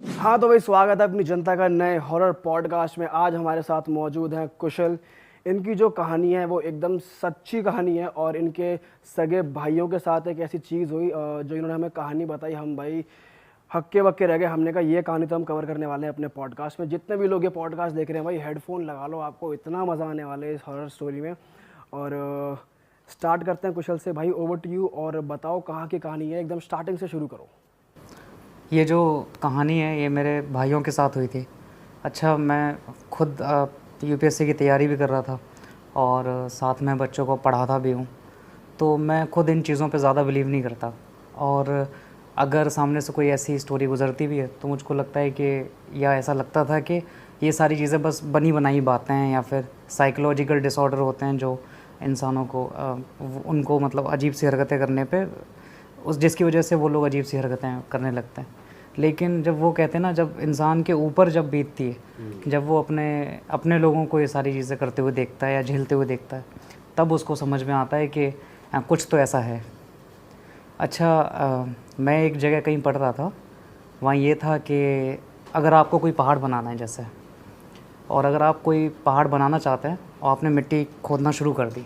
हाँ तो भाई, स्वागत है अपनी जनता का नए हॉरर पॉडकास्ट में। आज हमारे साथ मौजूद हैं कुशल। इनकी जो कहानी है वो एकदम सच्ची कहानी है और इनके सगे भाइयों के साथ एक ऐसी चीज़ हुई जो इन्होंने हमें कहानी बताई। हम भाई हक्के बक्के रह गए। हमने कहा ये कहानी तो हम कवर करने वाले हैं अपने पॉडकास्ट में। जितने भी लोग ये पॉडकास्ट देख रहे हैं भाई, हेडफोन लगा लो, आपको इतना मज़ा आने वाला है इस हॉरर स्टोरी में। और स्टार्ट करते हैं कुशल से। भाई ओवर टू यू, और बताओ कहाँ की कहानी है, एकदम स्टार्टिंग से शुरू करो। ये जो कहानी है ये मेरे भाइयों के साथ हुई थी। अच्छा, मैं खुद यूपीएससी की तैयारी भी कर रहा था और साथ में बच्चों को पढ़ाता भी हूँ, तो मैं खुद इन चीज़ों पे ज़्यादा बिलीव नहीं करता। और अगर सामने से कोई ऐसी स्टोरी गुजरती भी है तो मुझको लगता है कि, या ऐसा लगता था कि ये सारी चीज़ें बस बनी बनाई बातें हैं या फिर साइकोलॉजिकल डिसऑर्डर होते हैं जो इंसानों को उनको मतलब अजीब सी हरकतें करने पे उस जिसकी वजह से वो लोग अजीब सी हरकतें करने लगते हैं। लेकिन जब वो कहते हैं ना, जब इंसान के ऊपर जब बीतती है, जब वो अपने अपने लोगों को ये सारी चीज़ें करते हुए देखता है या झेलते हुए देखता है, तब उसको समझ में आता है कि कुछ तो ऐसा है। अच्छा, मैं एक जगह कहीं पढ़ रहा था, वहाँ ये था कि अगर आपको कोई पहाड़ बनाना है जैसे, और अगर आप कोई पहाड़ बनाना चाहते हैं और आपने मिट्टी खोदना शुरू कर दी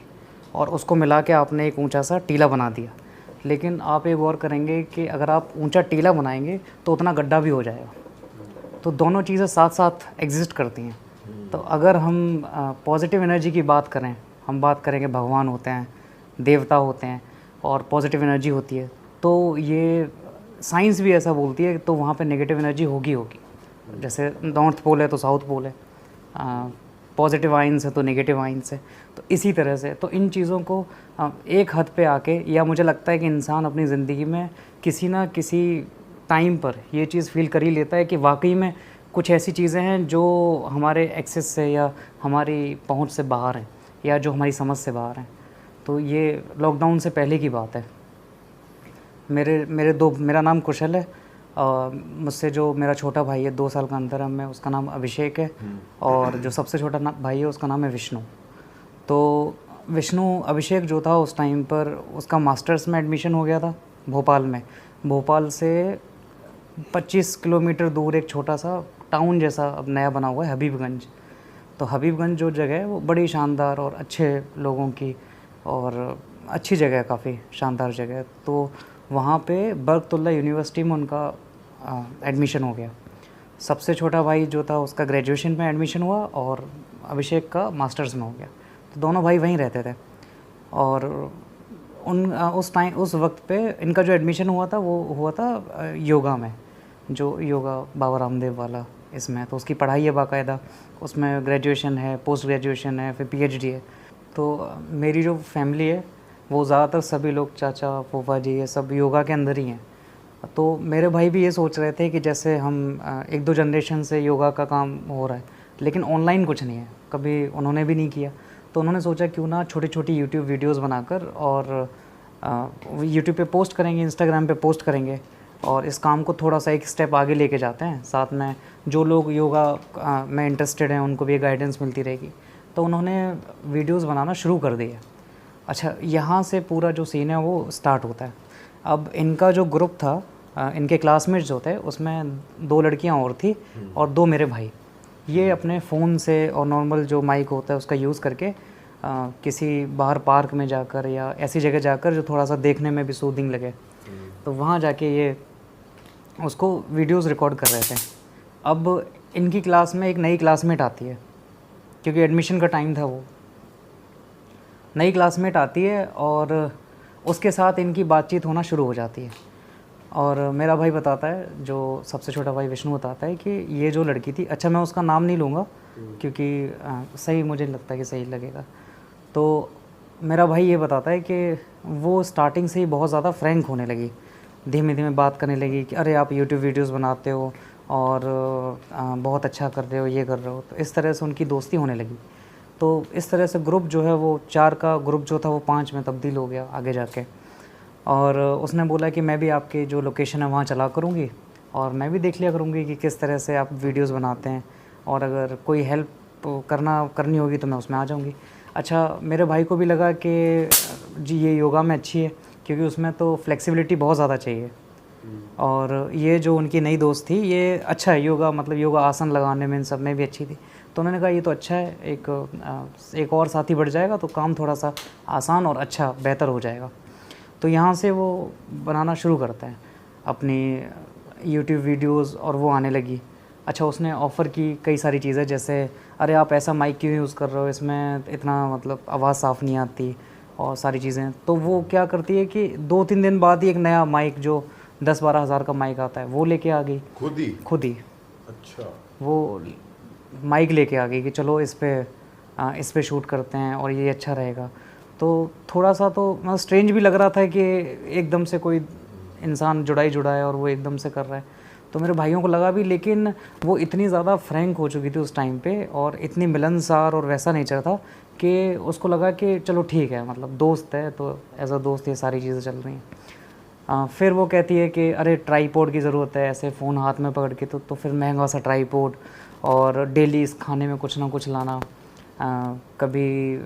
और उसको मिला के आपने एक ऊंचा सा टीला बना दिया, लेकिन आप एक और करेंगे कि अगर आप ऊंचा टीला बनाएंगे तो उतना गड्ढा भी हो जाएगा। तो दोनों चीज़ें साथ साथ एग्जिस्ट करती हैं। तो अगर हम पॉजिटिव एनर्जी की बात करें, हम बात करेंगे भगवान होते हैं, देवता होते हैं और पॉजिटिव एनर्जी होती है, तो ये साइंस भी ऐसा बोलती है, तो वहाँ पे नेगेटिव एनर्जी होगी होगी। जैसे नॉर्थ पोल है तो साउथ पोल है, पॉजिटिव आइंस है तो नेगेटिव आइंस है। तो इसी तरह से तो इन चीज़ों को एक हद पे आके, या मुझे लगता है कि इंसान अपनी ज़िंदगी में किसी ना किसी टाइम पर ये चीज़ फील कर ही लेता है कि वाकई में कुछ ऐसी चीज़ें हैं जो हमारे एक्सेस से या हमारी पहुंच से बाहर हैं या जो हमारी समझ से बाहर हैं। तो ये लॉकडाउन से पहले की बात है। मेरा नाम कुशल है। मुझसे जो मेरा छोटा भाई है, 2 साल का अंतर है हमें, उसका नाम अभिषेक है। और जो सबसे छोटा भाई है उसका नाम है विष्णु। तो विष्णु, अभिषेक जो था उस टाइम पर उसका मास्टर्स में एडमिशन हो गया था भोपाल में। भोपाल से 25 किलोमीटर दूर एक छोटा सा टाउन जैसा अब नया बना हुआ है, हबीबगंज। तो हबीबगंज जो जगह है वो बड़ी शानदार और अच्छे लोगों की और अच्छी जगह है, काफ़ी शानदार जगह है। तो वहाँ पे बरकतुल्ला यूनिवर्सिटी में उनका एडमिशन हो गया। सबसे छोटा भाई जो था उसका ग्रेजुएशन में एडमिशन हुआ और अभिषेक का मास्टर्स में हो गया। तो दोनों भाई वहीं रहते थे। और उस वक्त पे इनका जो एडमिशन हुआ था वो हुआ था योगा में, जो योगा बाबा रामदेव वाला इसमें। तो उसकी पढ़ाई है बाकायदा, उसमें ग्रेजुएशन है, पोस्ट ग्रेजुएशन है, फिर पीएचडी है। तो मेरी जो फैमिली है वो ज़्यादातर सभी लोग, चाचा फूफा जी, ये सब योगा के अंदर ही हैं। तो मेरे भाई भी ये सोच रहे थे कि जैसे हम 1-2 जनरेशन से योगा का काम हो रहा है, लेकिन ऑनलाइन कुछ नहीं है, कभी उन्होंने भी नहीं किया। तो उन्होंने सोचा क्यों ना छोटी छोटी यूट्यूब वीडियोस बनाकर और यूट्यूब पे पोस्ट करेंगे, इंस्टाग्राम पे पोस्ट करेंगे और इस काम को थोड़ा सा एक स्टेप आगे लेके जाते हैं। साथ में जो लोग योगा में इंटरेस्टेड हैं उनको भी गाइडेंस मिलती रहेगी। तो उन्होंने वीडियोस बनाना शुरू कर दिया। अच्छा, यहाँ से पूरा जो सीन है वो स्टार्ट होता है। अब इनका जो ग्रुप था, इनके क्लासमेट्स जो थे उसमें 2 लड़कियाँ और थी और 2 मेरे भाई। ये अपने फ़ोन से और नॉर्मल जो माइक होता है उसका यूज़ करके किसी बाहर पार्क में जाकर या ऐसी जगह जाकर जो थोड़ा सा देखने में भी सूदिंग लगे, तो वहाँ जाके ये उसको वीडियोस रिकॉर्ड कर रहे थे। अब इनकी क्लास में एक नई क्लासमेट आती है, क्योंकि एडमिशन का टाइम था, वो नई क्लासमेट आती है और उसके साथ इनकी बातचीत होना शुरू हो जाती है। और मेरा भाई बताता है, जो सबसे छोटा भाई विष्णु बताता है कि ये जो लड़की थी, अच्छा मैं उसका नाम नहीं लूँगा क्योंकि सही मुझे लगता है कि सही लगेगा। तो मेरा भाई ये बताता है कि वो स्टार्टिंग से ही बहुत ज़्यादा फ्रैंक होने लगी, धीमे धीमे बात करने लगी कि अरे आप यूट्यूब वीडियोस बनाते हो और बहुत अच्छा कर रहे हो, ये कर रहे हो। तो इस तरह से उनकी दोस्ती होने लगी। तो इस तरह से ग्रुप जो है वो 4 का ग्रुप जो था वो 5 में तब्दील हो गया आगे जाके। और उसने बोला कि मैं भी आपकी जो लोकेशन है वहाँ चला करूँगी और मैं भी देख लिया करूँगी कि किस तरह से आप वीडियोस बनाते हैं, और अगर कोई हेल्प करनी होगी तो मैं उसमें आ जाऊँगी। अच्छा, मेरे भाई को भी लगा कि जी ये योगा में अच्छी है, क्योंकि उसमें तो फ्लेक्सिबिलिटी बहुत ज़्यादा चाहिए। और ये जो उनकी नई दोस्त थी ये अच्छा है योगा, मतलब योगा आसन लगाने में इन सब में भी अच्छी थी। तो उन्होंने कहा ये तो अच्छा है, एक और साथी बढ़ जाएगा तो काम थोड़ा सा आसान और अच्छा बेहतर हो जाएगा। तो यहाँ से वो बनाना शुरू करते हैं अपनी यूट्यूब वीडियोस और वो आने लगी। अच्छा, उसने ऑफ़र की कई सारी चीज़ें, जैसे अरे आप ऐसा माइक क्यों यूज़ कर रहे हो, इसमें इतना मतलब आवाज़ साफ़ नहीं आती और सारी चीज़ें। तो वो क्या करती है कि 2-3 दिन बाद ही एक नया माइक जो 10-12 हज़ार का माइक आता है वो लेके आ गई। खुद ही अच्छा। वो माइक लेके आ गई कि चलो इस पे शूट करते हैं और ये अच्छा रहेगा। तो थोड़ा सा तो मतलब स्ट्रेंज भी लग रहा था कि एकदम से कोई इंसान जुड़ा है और वो एकदम से कर रहा है। तो मेरे भाइयों को लगा भी, लेकिन वो इतनी ज़्यादा फ्रैंक हो चुकी थी उस टाइम पे और इतनी मिलनसार और वैसा नेचर था कि उसको लगा कि चलो ठीक है, मतलब दोस्त है तो एज अ दोस्त ये सारी चीज़ें चल रही हैं। फिर वो कहती है कि अरे ट्राईपोड की ज़रूरत है, ऐसे फ़ोन हाथ में पकड़ के तो फिर महंगा सा ट्राईपोड, और डेली इस खाने में कुछ ना कुछ लाना, कभी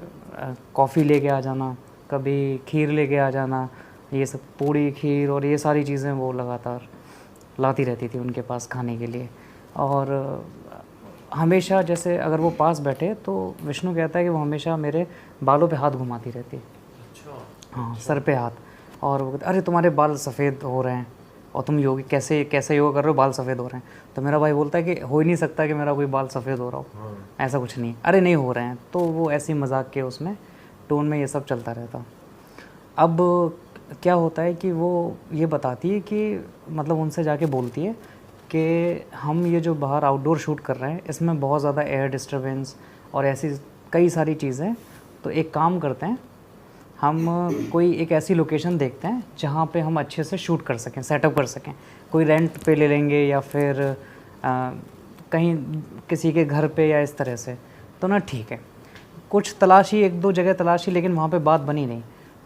कॉफ़ी लेके आ जाना, कभी खीर लेके आ जाना, ये सब पूड़ी खीर और ये सारी चीज़ें वो लगातार लाती रहती थी उनके पास खाने के लिए। और हमेशा जैसे अगर वो पास बैठे तो विष्णु कहता है कि वो हमेशा मेरे बालों पे हाथ घुमाती रहती। हाँ, सर पे हाथ, और वो कहते अरे तुम्हारे बाल सफ़ेद हो रहे हैं और तुम कैसे कैसे योगा कर रहे हो, बाल सफ़ेद हो रहे हैं। तो मेरा भाई बोलता है कि हो ही नहीं सकता कि मेरा कोई बाल सफ़ेद हो रहा हो, ऐसा कुछ नहीं, अरे नहीं हो रहे हैं। तो वो ऐसी मजाक के उसमें टोन में ये सब चलता रहता। अब क्या होता है कि वो ये बताती है कि मतलब उनसे जाके बोलती है कि हम ये जो बाहर आउटडोर शूट कर रहे हैं इसमें बहुत ज़्यादा एयर डिस्टर्बेंस और ऐसी कई सारी चीज़ें, तो एक काम करते हैं, हम कोई एक ऐसी लोकेशन देखते हैं जहाँ पे हम अच्छे से शूट कर सकें, सेटअप कर सकें। कोई रेंट पे ले लेंगे या फिर कहीं किसी के घर पे या इस तरह से। तो ना ठीक है, कुछ तलाशी, 1-2 जगह तलाशी, लेकिन वहाँ पे बात बनी नहीं।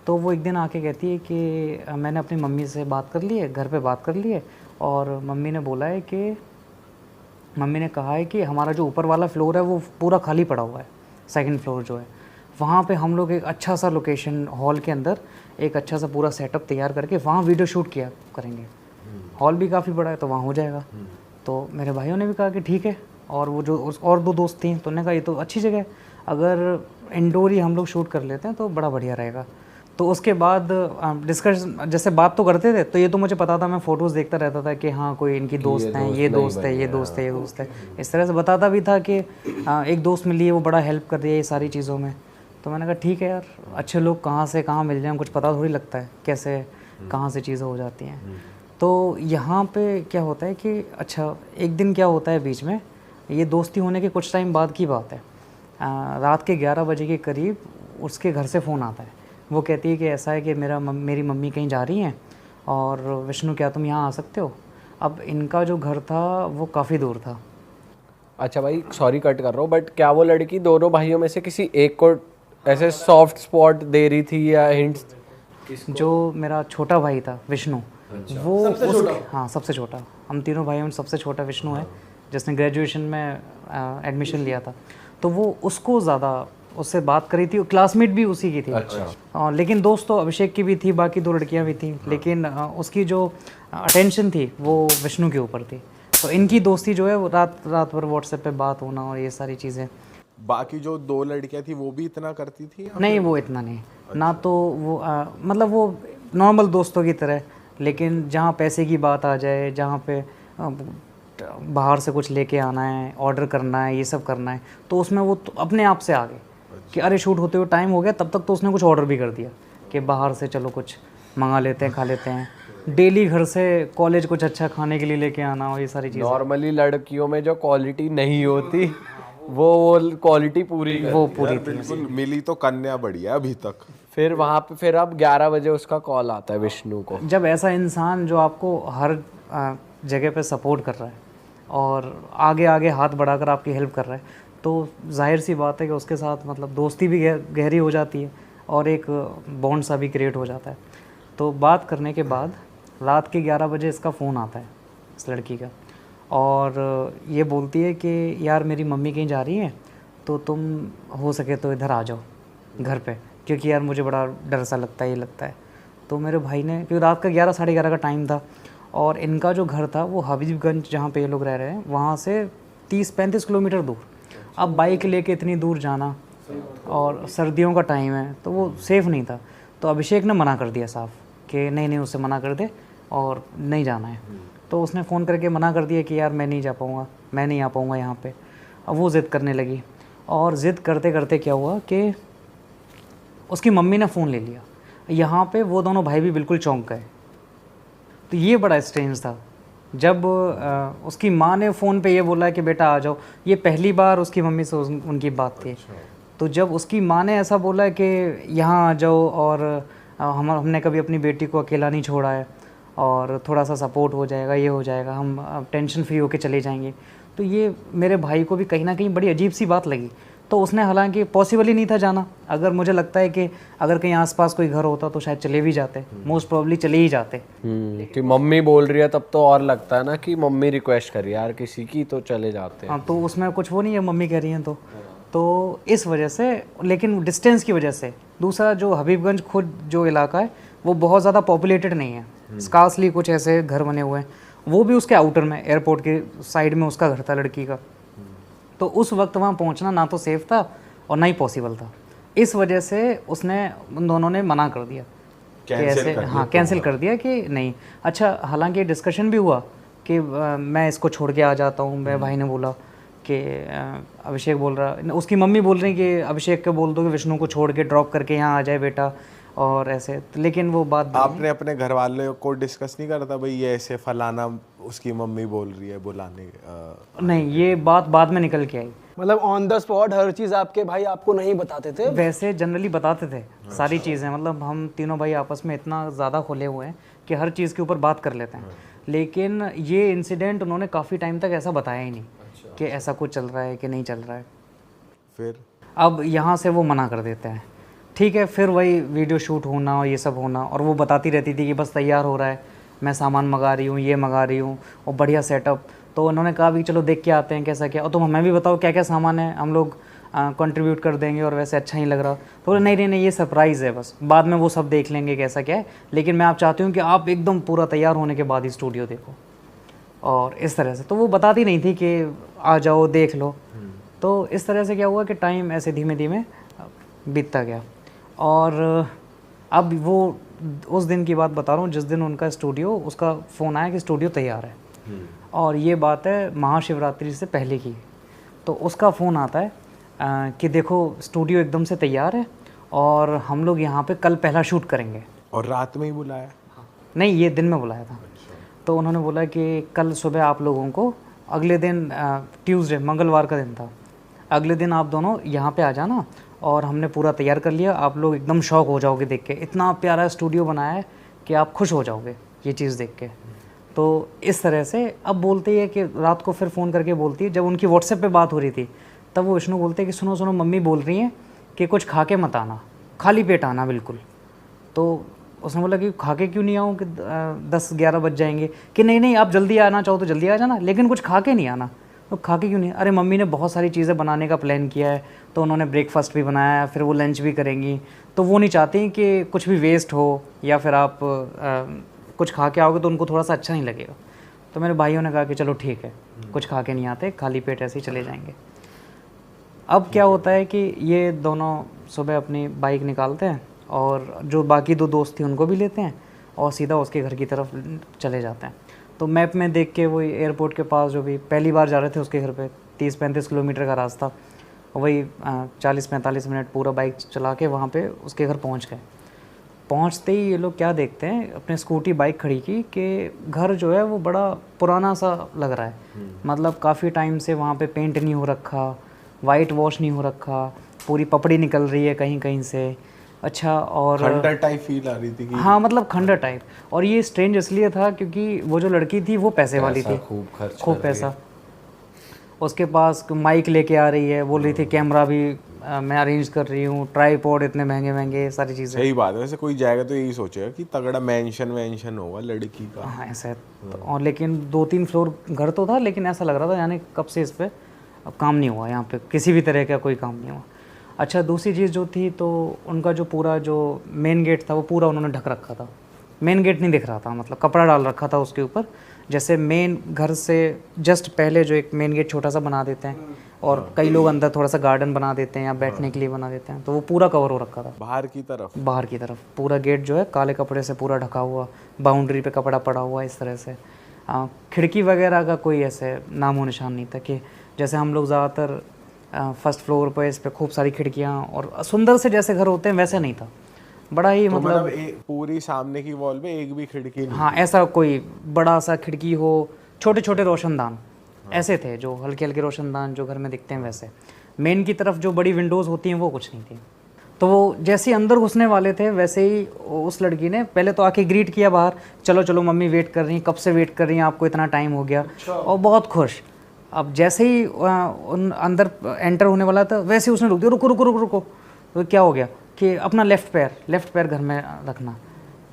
तो वो एक दिन आके कहती है कि मैंने अपनी मम्मी से बात कर ली है, घर पे बात कर ली है, और मम्मी ने बोला है कि मम्मी ने कहा है कि हमारा जो ऊपर वाला फ्लोर है वो पूरा खाली पड़ा हुआ है, सेकंड फ्लोर जो है, वहाँ पे हम लोग एक अच्छा सा लोकेशन हॉल के अंदर एक अच्छा सा पूरा सेटअप तैयार करके वहाँ वीडियो शूट किया करेंगे। हॉल भी काफ़ी बड़ा है तो वहाँ हो जाएगा। तो मेरे भाइयों ने भी कहा कि ठीक है, और वो जो और 2 दोस्त थी तो उन्होंने कहा ये तो अच्छी जगह है, अगर इंडोर ही हम लोग शूट कर लेते हैं तो बड़ा बढ़िया रहेगा। तो उसके बाद डिस्कस जैसे बात तो करते थे, तो ये तो मुझे पता था, मैं फ़ोटोज़ देखता रहता था कि हाँ कोई इनकी दोस्त हैं, ये दोस्त है, ये दोस्त है, ये दोस्त है, इस तरह से बताता भी था कि एक दोस्त मिली है वो बड़ा हेल्प कर रही है ये सारी चीज़ों में। तो मैंने कहा ठीक है यार, अच्छे लोग कहाँ से कहाँ मिल जाएं, कुछ पता थोड़ी लगता है कैसे कहाँ से चीज़ें हो जाती हैं। तो यहाँ पे क्या होता है कि अच्छा एक दिन क्या होता है बीच में, ये दोस्ती होने के कुछ टाइम बाद की बात है, रात के 11 बजे के करीब उसके घर से फ़ोन आता है। वो कहती है कि ऐसा है कि मेरी मम्मी कहीं जा रही हैं और विष्णु क्या तुम यहाँ आ सकते हो। अब इनका जो घर था वो काफ़ी दूर था। अच्छा भाई, सॉरी कट कर रहा हूँ, बट क्या वो लड़की दोनों भाइयों में से किसी एक को ऐसे सॉफ्ट स्पॉट दे रही थी या हिंट्स? जो मेरा छोटा भाई था विष्णु, वो सबसे छोटा, हाँ सबसे छोटा, हम तीनों भाइयों में सबसे छोटा विष्णु है, जिसने ग्रेजुएशन में एडमिशन लिया था। तो वो उसको ज़्यादा उससे बात करी थी, क्लासमेट भी उसी की थी। अच्छा। लेकिन दोस्त तो अभिषेक की भी थी, बाकी 2 लड़कियां भी थी, लेकिन उसकी जो अटेंशन थी वो विष्णु के ऊपर थी। तो इनकी दोस्ती जो है वो रात भर व्हाट्सएप पे बात होना और ये सारी चीज़ें। बाकी जो 2 लड़कियां थी वो भी इतना करती थी? नहीं, वो इतना नहीं। ना तो वो मतलब वो नॉर्मल दोस्तों की तरह, लेकिन जहाँ पैसे की बात आ जाए, जहाँ पे बाहर से कुछ लेके आना है, ऑर्डर करना है, ये सब करना है, तो उसमें वो तो अपने आप से आ गए कि अरे शूट होते हुए टाइम हो गया, तब तक तो उसने कुछ ऑर्डर भी कर दिया कि बाहर से चलो कुछ मंगा लेते हैं, खा लेते हैं। डेली घर से कॉलेज कुछ अच्छा खाने के लिए लेके आना और ये सारी चीज़ें। नॉर्मली लड़कियों में जो क्वालिटी नहीं होती वो क्वालिटी पूरी थी। बिल्कुल मिली तो कन्या बढ़िया अभी तक। फिर वहाँ पे फिर अब 11 बजे उसका कॉल आता है विष्णु को। जब ऐसा इंसान जो आपको हर जगह पे सपोर्ट कर रहा है और आगे आगे हाथ बढ़ाकर आपकी हेल्प कर रहा है, तो जाहिर सी बात है कि उसके साथ मतलब दोस्ती भी गहरी हो जाती है और एक बॉन्ड सा भी क्रिएट हो जाता है। तो बात करने के बाद रात के 11 बजे इसका फ़ोन आता है इस लड़की का, और ये बोलती है कि यार मेरी मम्मी कहीं जा रही है तो तुम हो सके तो इधर आ जाओ घर पे, क्योंकि यार मुझे बड़ा डर सा लगता है, ये लगता है। तो मेरे भाई ने, क्योंकि रात का 11 साढ़े 11 का टाइम था, और इनका जो घर था वो हबीबगंज जहाँ पे ये लोग रह रहे हैं वहाँ से 30-35 किलोमीटर दूर। अब बाइक लेके इतनी दूर जाना और सर्दियों का टाइम है तो वो सेफ़ नहीं था। तो अभिषेक ने मना कर दिया साफ कि नहीं उससे मना कर दे और नहीं जाना है। तो उसने फ़ोन करके मना कर दिया कि यार मैं नहीं जा पाऊँगा, मैं नहीं आ पाऊँगा यहाँ पे। अब वो ज़िद करने लगी और ज़िद करते करते क्या हुआ कि उसकी मम्मी ने फ़ोन ले लिया। यहाँ पे वो दोनों भाई भी बिल्कुल चौंक गए। तो ये बड़ा स्ट्रेंज था जब उसकी माँ ने फ़ोन पे ये बोला कि बेटा आ जाओ। ये पहली बार उसकी मम्मी से उनकी बात थी। तो जब उसकी माँ ने ऐसा बोला कि यहाँ आ जाओ और हमने कभी अपनी बेटी को अकेला नहीं छोड़ा है और थोड़ा सा सपोर्ट हो जाएगा, ये हो जाएगा, हम टेंशन फ्री होके चले जाएंगे। तो ये मेरे भाई को भी कहीं ना कहीं बड़ी अजीब सी बात लगी। तो उसने हालांकि पॉसिबल ही नहीं था जाना। अगर मुझे लगता है कि अगर कहीं आसपास कोई घर होता तो शायद चले भी जाते, मोस्ट प्रोबब्ली चले ही जाते। कि मम्मी बोल रही है तब तो और लगता है ना कि मम्मी रिक्वेस्ट करी यार किसी की तो चले जाते हैं। हाँ, तो उसमें कुछ वो नहीं है, मम्मी कह रही हैं तो इस वजह से, लेकिन डिस्टेंस की वजह से। दूसरा जो हबीबगंज खुद जो इलाका है वो बहुत ज़्यादा पॉपुलेटेड नहीं है, स्कार्सली कुछ ऐसे घर बने हुए हैं। वो भी उसके आउटर में, एयरपोर्ट के साइड में उसका घर था लड़की का। तो उस वक्त वहाँ पहुँचना ना तो सेफ़ था और ना ही पॉसिबल था। इस वजह से उसने उन दोनों ने मना कर दिया कि ऐसे, हाँ कैंसिल कर दिया कि नहीं। अच्छा, हालांकि डिस्कशन भी हुआ कि मैं इसको छोड़ के आ जाता हूँ। मेरे भाई ने बोला कि अभिषेक बोल रहा, उसकी मम्मी बोल रही कि अभिषेक को बोल दो कि विष्णु को छोड़ के ड्रॉप करके यहाँ आ जाए बेटा और ऐसे। तो लेकिन वो बात आपने अपने घर वालों को डिस्कस नहीं करता भाई ये ऐसे फलाना उसकी मम्मी बोल रही है बुलाने? नहीं, ये बात बाद में निकल के आई। मतलब ऑन द स्पॉट हर चीज़ आपके भाई आपको नहीं बताते थे? वैसे जनरली बताते थे सारी चीज़ें। मतलब हम तीनों भाई आपस में इतना ज़्यादा खुले हुए हैं कि हर चीज़ के ऊपर बात कर लेते हैं। लेकिन ये इंसिडेंट उन्होंने काफ़ी टाइम तक ऐसा बताया ही नहीं कि ऐसा कुछ चल रहा है कि नहीं चल रहा है। फिर अब यहाँ से वो मना कर देते हैं, ठीक है। फिर वही वीडियो शूट होना और ये सब होना, और वो बताती रहती थी कि बस तैयार हो रहा है, मैं सामान मंगा रही हूँ, ये मंगा रही हूँ और बढ़िया सेटअप। तो उन्होंने कहा भी चलो देख के आते हैं कैसा क्या, और तुम हमें भी बताओ क्या क्या सामान है, हम लोग कंट्रीब्यूट कर देंगे और वैसे अच्छा ही लग रहा। तो नहीं ये सरप्राइज़ है, बस बाद में वो सब देख लेंगे कैसा क्या है, लेकिन मैं आप चाहती हूँ कि आप एकदम पूरा तैयार होने के बाद ही स्टूडियो देखो। और इस तरह से तो वो बताती नहीं थी कि आ जाओ देख लो। तो इस तरह से क्या हुआ कि टाइम ऐसे धीमे धीमे बीतता गया। और अब वो उस दिन की बात बता रहा हूँ जिस दिन उनका स्टूडियो, उसका फ़ोन आया कि स्टूडियो तैयार है। और ये बात है महाशिवरात्रि से पहले की। तो उसका फ़ोन आता है कि देखो स्टूडियो एकदम से तैयार है और हम लोग यहाँ पे कल पहला शूट करेंगे। और रात में ही बुलाया? नहीं, ये दिन में बुलाया था। तो उन्होंने बोला कि कल सुबह आप लोगों को, अगले दिन ट्यूसडे मंगलवार का दिन था, अगले दिन आप दोनों यहाँ पे आ जाना और हमने पूरा तैयार कर लिया। आप लोग एकदम शौक हो जाओगे देख के, इतना प्यारा स्टूडियो बनाया है कि आप खुश हो जाओगे ये चीज़ देख के। तो इस तरह से अब बोलती है कि रात को फिर फ़ोन करके बोलती है, जब उनकी व्हाट्सएप पे बात हो रही थी तब वो विष्णु बोलते हैं कि सुनो सुनो मम्मी बोल रही हैं कि कुछ खा के मत आना, खाली पेट आना बिल्कुल। तो उसने बोला कि खा के क्यों नहीं आऊँ कि 10-11 बज जाएंगे, कि नहीं आप जल्दी आना चाहो तो जल्दी आ जाना, लेकिन कुछ खा के नहीं आना। तो खा के क्यों नहीं? अरे मम्मी ने बहुत सारी चीज़ें बनाने का प्लान किया है, तो उन्होंने ब्रेकफास्ट भी बनाया है, फिर वो लंच भी करेंगी, तो वो नहीं चाहती कि कुछ भी वेस्ट हो या फिर आप कुछ खा के आओगे तो उनको थोड़ा सा अच्छा नहीं लगेगा। तो मेरे भाइयों ने कहा कि चलो ठीक है, कुछ खा के नहीं आते, खाली पेट ऐसे ही चले जाएंगे। अब क्या होता है कि ये दोनों सुबह अपनी बाइक निकालते हैं और जो बाकी 2 दोस्त थी उनको भी लेते हैं और सीधा उसके घर की तरफ चले जाते हैं। तो मैप में देख के वही एयरपोर्ट के पास, जो भी पहली बार जा रहे थे उसके घर पे, 30-35 किलोमीटर का रास्ता, वही 40-45 मिनट पूरा बाइक चला के वहाँ पे उसके घर पहुँच गए। पहुँचते ही ये लोग क्या देखते हैं, अपने स्कूटी बाइक खड़ी की कि घर जो है वो बड़ा पुराना सा लग रहा है। मतलब काफ़ी टाइम से वहाँ पे पेंट नहीं हो रखा, वाइट वॉश नहीं हो रखा, पूरी पपड़ी निकल रही है कहीं कहीं से। अच्छा, और खंडर टाइप फील आ रही थी कि हाँ, मतलब खंडर टाइप। और ये स्ट्रेंज इसलिए था क्योंकि वो जो लड़की थी वो पैसे वाली थी, खूब पैसा। उसके पास माइक लेके आ रही है, बोल रही थी कैमरा भी मैं अरेंज कर रही हूँ, ट्राईपॉड इतने महंगे महंगे सारी चीज़ें। सही बात है। वैसे कोई जाएगा तो यही सोचेगा कि तगड़ा मेंशन होगा लड़की का। हाँ ऐसा है। तो और लेकिन 2-3 फ्लोर घर तो था, लेकिन ऐसा लग रहा था यानी कब से इस पर अब काम नहीं हुआ, यहाँ पे किसी भी तरह का कोई काम नहीं हुआ। अच्छा, दूसरी चीज़ जो थी, तो उनका जो पूरा जो मेन गेट था वो पूरा उन्होंने ढक रखा था, मेन गेट नहीं दिख रहा था, मतलब कपड़ा डाल रखा था उसके ऊपर। जैसे मेन घर से जस्ट पहले जो एक मेन गेट छोटा सा बना देते हैं और कई लोग अंदर थोड़ा सा गार्डन बना देते हैं या बैठने के लिए बना देते हैं, तो वो पूरा कवर हो रखा था बाहर की तरफ। बाहर की तरफ। पूरा गेट जो है काले कपड़े से पूरा ढका हुआ, बाउंड्री पे कपड़ा पड़ा हुआ इस तरह से। खिड़की वगैरह का कोई ऐसे नामो निशान नहीं था कि जैसे हम लोग ज़्यादातर फर्स्ट फ्लोर पर इस पे खूब सारी खिड़कियाँ और सुंदर से जैसे घर होते हैं वैसे नहीं था। बड़ा ही तो मतलब एक पूरी सामने की वॉल पे एक भी खिड़की नहीं। हाँ, ऐसा कोई बड़ा सा खिड़की हो, छोटे छोटे रोशनदान ऐसे थे जो हल्के हल्के रोशनदान जो घर में दिखते हैं वैसे। मेन की तरफ जो बड़ी विंडोज़ होती हैं वो कुछ नहीं थी। तो वो जैसे ही अंदर घुसने वाले थे वैसे ही उस लड़की ने पहले तो आके ग्रीट किया बाहर, चलो चलो मम्मी वेट कर रही हैं, कब से वेट कर रही हैं, आपको इतना टाइम हो गया। और बहुत खुश। अब जैसे ही अंदर एंटर होने वाला था वैसे ही उसने रुक दिया, रुको रुको रुको रुको। तो क्या हो गया कि अपना लेफ़्ट पैर घर में रखना।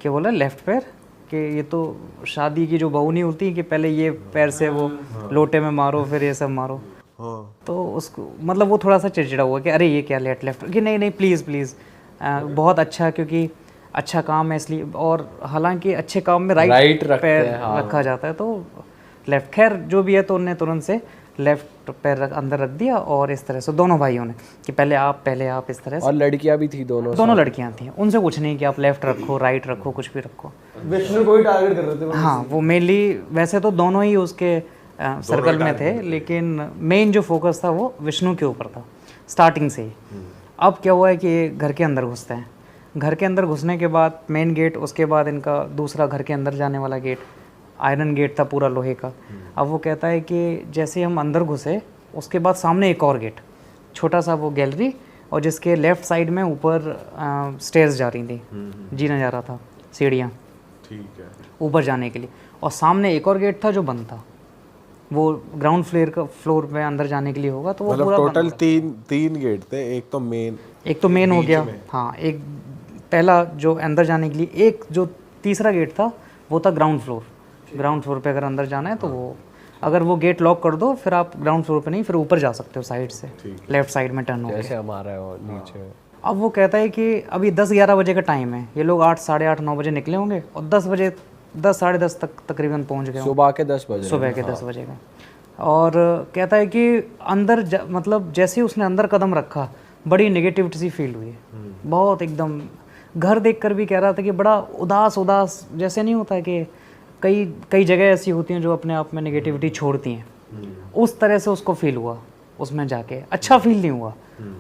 क्या बोला लेफ़्ट पैर, कि ये तो शादी की जो बहू नहीं होती कि पहले ये पैर से वो लोटे में मारो फिर ये सब मारो। तो उसको मतलब वो थोड़ा सा चिड़चिड़ा हुआ कि अरे ये क्या लेफ्ट, कि नहीं नहीं प्लीज़ प्लीज़, बहुत अच्छा, क्योंकि अच्छा काम है इसलिए। और हालांकि अच्छे काम में राइट पैर रखा जाता है, तो लेफ्ट, खैर जो भी है, तो उनने तुरंत से लेफ्ट पैर अंदर रख दिया और इस तरह से दोनों भाइयों ने कि पहले आप इस तरह से। और लड़कियां भी थी, दोनों लड़कियां थी, उनसे कुछ नहीं कि आप लेफ्ट रखो राइट रखो कुछ भी रखो। विष्णु को ही टारगेट कर रहे थे। हाँ, वो मेनली वैसे तो दोनों ही उसके सर्कल में थे, लेकिन मेन जो फोकस था वो विष्णु के ऊपर था स्टार्टिंग से ही। अब क्या हुआ है कि ये घर के अंदर घुसते हैं। घर के अंदर घुसने के बाद मेन गेट, उसके बाद इनका दूसरा घर के अंदर जाने वाला गेट आयरन गेट था पूरा लोहे का। अब वो कहता है कि जैसे हम अंदर घुसे उसके बाद सामने एक और गेट, छोटा सा वो गैलरी, और जिसके लेफ़्ट साइड में ऊपर स्टेयर्स जा रही थी, जीना जा रहा था, सीढ़ियाँ ठीक है ऊपर जाने के लिए। और सामने एक और गेट था जो बंद था, वो ग्राउंड फ्लोर पे अंदर जाने के लिए होगा, तो वो मतलब पूरा टोटल तीन गेट थे। एक तो मेन हो गया, हाँ, एक पहला जो अंदर जाने के लिए, एक जो तीसरा गेट था वो था ग्राउंड फ्लोर पे अगर अंदर जाना है तो वो, अगर वो गेट लॉक कर दो फिर आप ग्राउंड फ्लोर पे नहीं, फिर ऊपर जा सकते हो साइड से, लेफ्ट साइड में टर्न हो जैसे हमारा है और नीचे। अब वो कहता है कि अभी 10-11 बजे का टाइम है, ये लोग 8, साढ़े 8, 9 बजे निकले होंगे और 10 साढ़े 10 तक तकरीबन पहुंच गए, सुबह के 10 बजे, सुबह के 10 बजे का। और कहता है कि अंदर मतलब जैसे ही उसने अंदर कदम रखा बड़ी नेगेटिविटी सी फील हुई, बहुत एकदम। घर देखकर भी कह रहा था कि बड़ा उदास जैसे नहीं होता कि कई जगह ऐसी होती हैं जो अपने आप में नेगेटिविटी छोड़ती हैं, उस तरह से उसको फील हुआ उसमें जाके। अच्छा फील नहीं हुआ,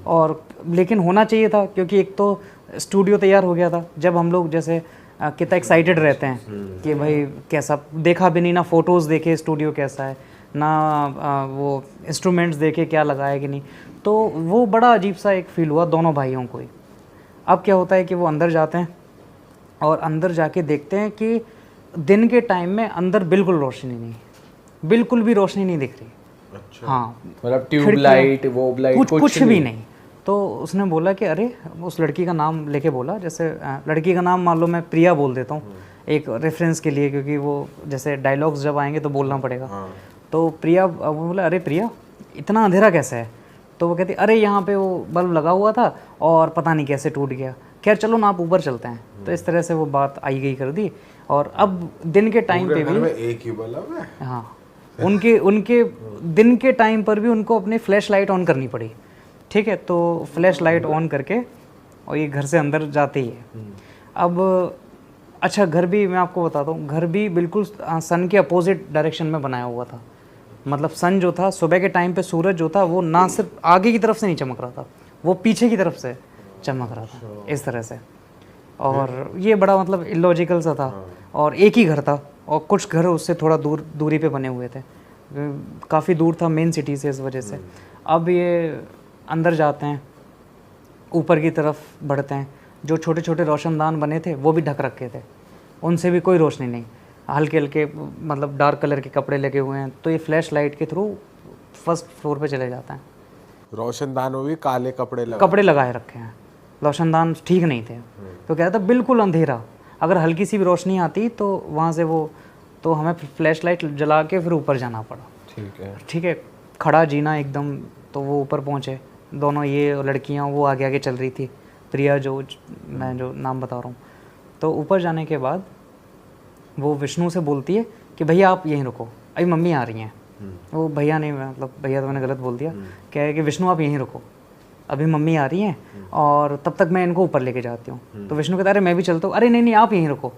और लेकिन होना चाहिए था, क्योंकि एक तो स्टूडियो तैयार हो गया था। जब हम लोग जैसे कितना एक्साइटेड रहते हैं कि भाई कैसा, देखा भी नहीं ना, फ़ोटोज़ देखे स्टूडियो कैसा है ना, वो इंस्ट्रूमेंट्स देखे क्या लगा है कि नहीं, तो वो बड़ा अजीब सा एक फ़ील हुआ दोनों भाइयों को ही। अब क्या होता है कि वो अंदर जाते हैं और अंदर जाके देखते हैं कि दिन के टाइम में अंदर बिल्कुल रोशनी नहीं, बिल्कुल भी रोशनी नहीं दिख रही। अच्छा। हाँ, मतलब ट्यूबलाइट वो लाइट कुछ भी नहीं। तो उसने बोला कि अरे, उस लड़की का नाम लेके बोला, जैसे लड़की का नाम मान लो मैं प्रिया बोल देता हूँ एक रेफरेंस के लिए, क्योंकि वो जैसे डायलॉग्स जब आएंगे तो बोलना पड़ेगा। तो प्रिया, वो बोला अरे प्रिया इतना अंधेरा कैसे है? तो वो कहती अरे यहाँ पे वो बल्ब लगा हुआ था और पता नहीं कैसे टूट गया, खैर चलो ना आप ऊपर चलते हैं। तो इस तरह से वो बात आई गई कर दी। और अब दिन के टाइम पे भी एक ही बल्ब है, हाँ, उनके दिन के टाइम पर भी उनको अपनी फ्लैश लाइट ऑन करनी पड़ी, ठीक है। तो फ्लैश लाइट ऑन करके और ये घर से अंदर जाते ही है। अब अच्छा, घर भी मैं आपको बताता हूँ, घर भी बिल्कुल सन के अपोजिट डायरेक्शन में बनाया हुआ था। मतलब सन जो था सुबह के टाइम पे, सूरज जो था वो ना सिर्फ आगे की तरफ से नहीं चमक रहा था, वो पीछे की तरफ से चमक रहा था इस तरह से। और ये बड़ा मतलब इलॉजिकल सा था। और एक ही घर था और कुछ घर उससे थोड़ा दूरी पे बने हुए थे, काफ़ी दूर था मेन सिटी से, इस वजह से। अब ये अंदर जाते हैं, ऊपर की तरफ बढ़ते हैं, जो छोटे छोटे रोशनदान बने थे वो भी ढक रखे थे, उनसे भी कोई रोशनी नहीं, हल्के हल्के मतलब डार्क कलर के कपड़े लगे हुए हैं। तो ये फ्लैश लाइट के थ्रू फर्स्ट फ्लोर पे चले जाते हैं। रोशनदानों भी काले कपड़े लगाए रखे हैं, रोशनदान ठीक नहीं थे। तो क्या था, बिल्कुल अंधेरा, अगर हल्की सी भी रोशनी आती तो वहाँ से वो, तो हमें फ्लैश लाइट जला के फिर ऊपर जाना पड़ा। ठीक है, खड़ा जीना एकदम। तो वो ऊपर पहुँचे दोनों, ये लड़कियाँ वो आगे आगे चल रही थी, प्रिया जो मैं जो नाम बता रहा हूँ। तो ऊपर जाने के बाद वो विष्णु से बोलती है कि भैया आप यहीं रुको, अभी मम्मी आ रही हैं। वो भैया नहीं, मतलब भैया तो मैंने गलत बोल दिया, क्या है कि विष्णु आप यहीं रुको, अभी मम्मी आ रही हैं और तब तक मैं इनको ऊपर लेके जाती हूँ। तो विष्णु कहता है अरे मैं भी चलता हूँ। अरे नहीं नहीं आप यहीं रुको,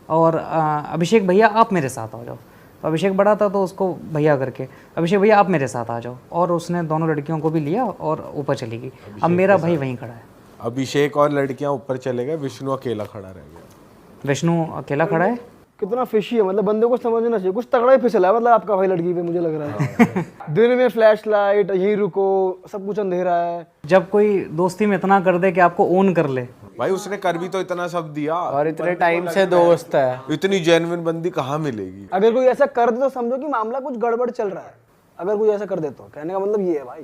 और अभिषेक भैया आप मेरे साथ आ जाओ। तो अभिषेक बड़ा था तो उसको भैया करके, अभिषेक भैया आप मेरे साथ आ जाओ, और उसने दोनों लड़कियों को भी लिया और ऊपर चली गई। अब मेरा भाई वहीं खड़ा है। अभिषेक और लड़कियां ऊपर चले गए, विष्णु अकेला खड़ा रह गया। विष्णु अकेला खड़ा है। कितना फिशी है, मतलब बंदे को समझना चाहिए, कुछ तगड़ा ही फिसला है मतलब आपका भाई लड़की पे, मुझे लग रहा है। दिन में फ्लैश लाइट, यहीं रुको, सब कुछ अंधेरा है। जब कोई दोस्ती में इतना कर दे कि आपको ओन कर ले। भाई उसने कर भी तो इतना सब दिया, और इतने टाइम से दोस्त है। इतनी जेन्युइन बंदी कहाँ मिलेगी। अगर कोई ऐसा कर दे तो समझो कि मामला कुछ गड़बड़ चल रहा है। अगर कोई ऐसा कर दे तो कहने का मतलब ये है भाई।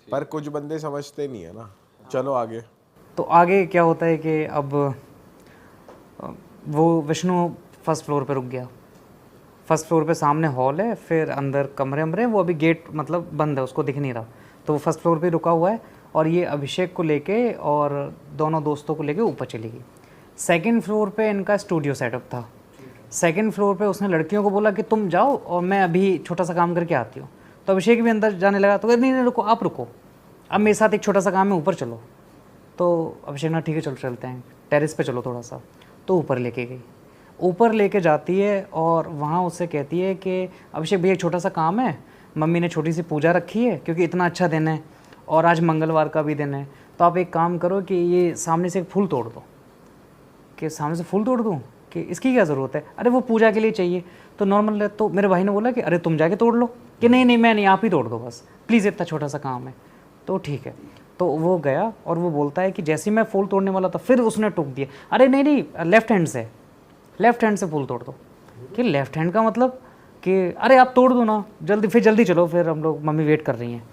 पर कुछ बंदे समझते नहीं है ना। चलो आगे। तो आगे क्या होता है कि अब वो विष्णु फर्स्ट फ्लोर पे रुक गया। फर्स्ट फ्लोर पे सामने हॉल है, फिर अंदर कमरे वमरे, वो अभी गेट मतलब बंद है, उसको दिख नहीं रहा। तो वो फर्स्ट फ्लोर पे रुका हुआ है, और ये अभिषेक को लेके और दोनों दोस्तों को लेके ऊपर चली गई। सेकंड फ्लोर पे इनका स्टूडियो सेटअप था। सेकंड फ्लोर पे उसने लड़कियों को बोला कि तुम जाओ और मैं अभी छोटा सा काम करके आती हूँ। तो अभिषेक भी अंदर जाने लगा, तो नहीं नहीं रुको, आप रुको, अब मेरे साथ एक छोटा सा काम है, ऊपर चलो। तो अभिषेक ना ठीक है चलो चलते हैं, टेरेस पे चलो थोड़ा सा। तो ऊपर लेके गई, ऊपर लेके जाती है और वहाँ उससे कहती है कि अभिषेक भैया एक छोटा सा काम है, मम्मी ने छोटी सी पूजा रखी है क्योंकि इतना अच्छा दिन है और आज मंगलवार का भी दिन है, तो आप एक काम करो कि ये सामने से एक फूल तोड़ दो। कि सामने से फूल तोड़ दूँ, कि इसकी क्या ज़रूरत है, अरे वो पूजा के लिए चाहिए। तो नॉर्मल है। तो मेरे भाई ने बोला कि अरे तुम जाके तोड़ लो, कि नहीं नहीं मैं नहीं, आप ही तोड़ दो बस प्लीज़, इतना छोटा सा काम है। तो ठीक है। तो वो गया और वो बोलता है कि जैसे ही मैं फूल तोड़ने वाला था, फिर उसने टोक दिया, अरे नहीं नहीं लेफ्ट हैंड से, लेफ्ट हैंड से फूल तोड़ दो। कि लेफ्ट हैंड का मतलब कि अरे आप तोड़ दो ना जल्दी, फिर जल्दी चलो, फिर हम लोग मम्मी वेट कर रही हैं।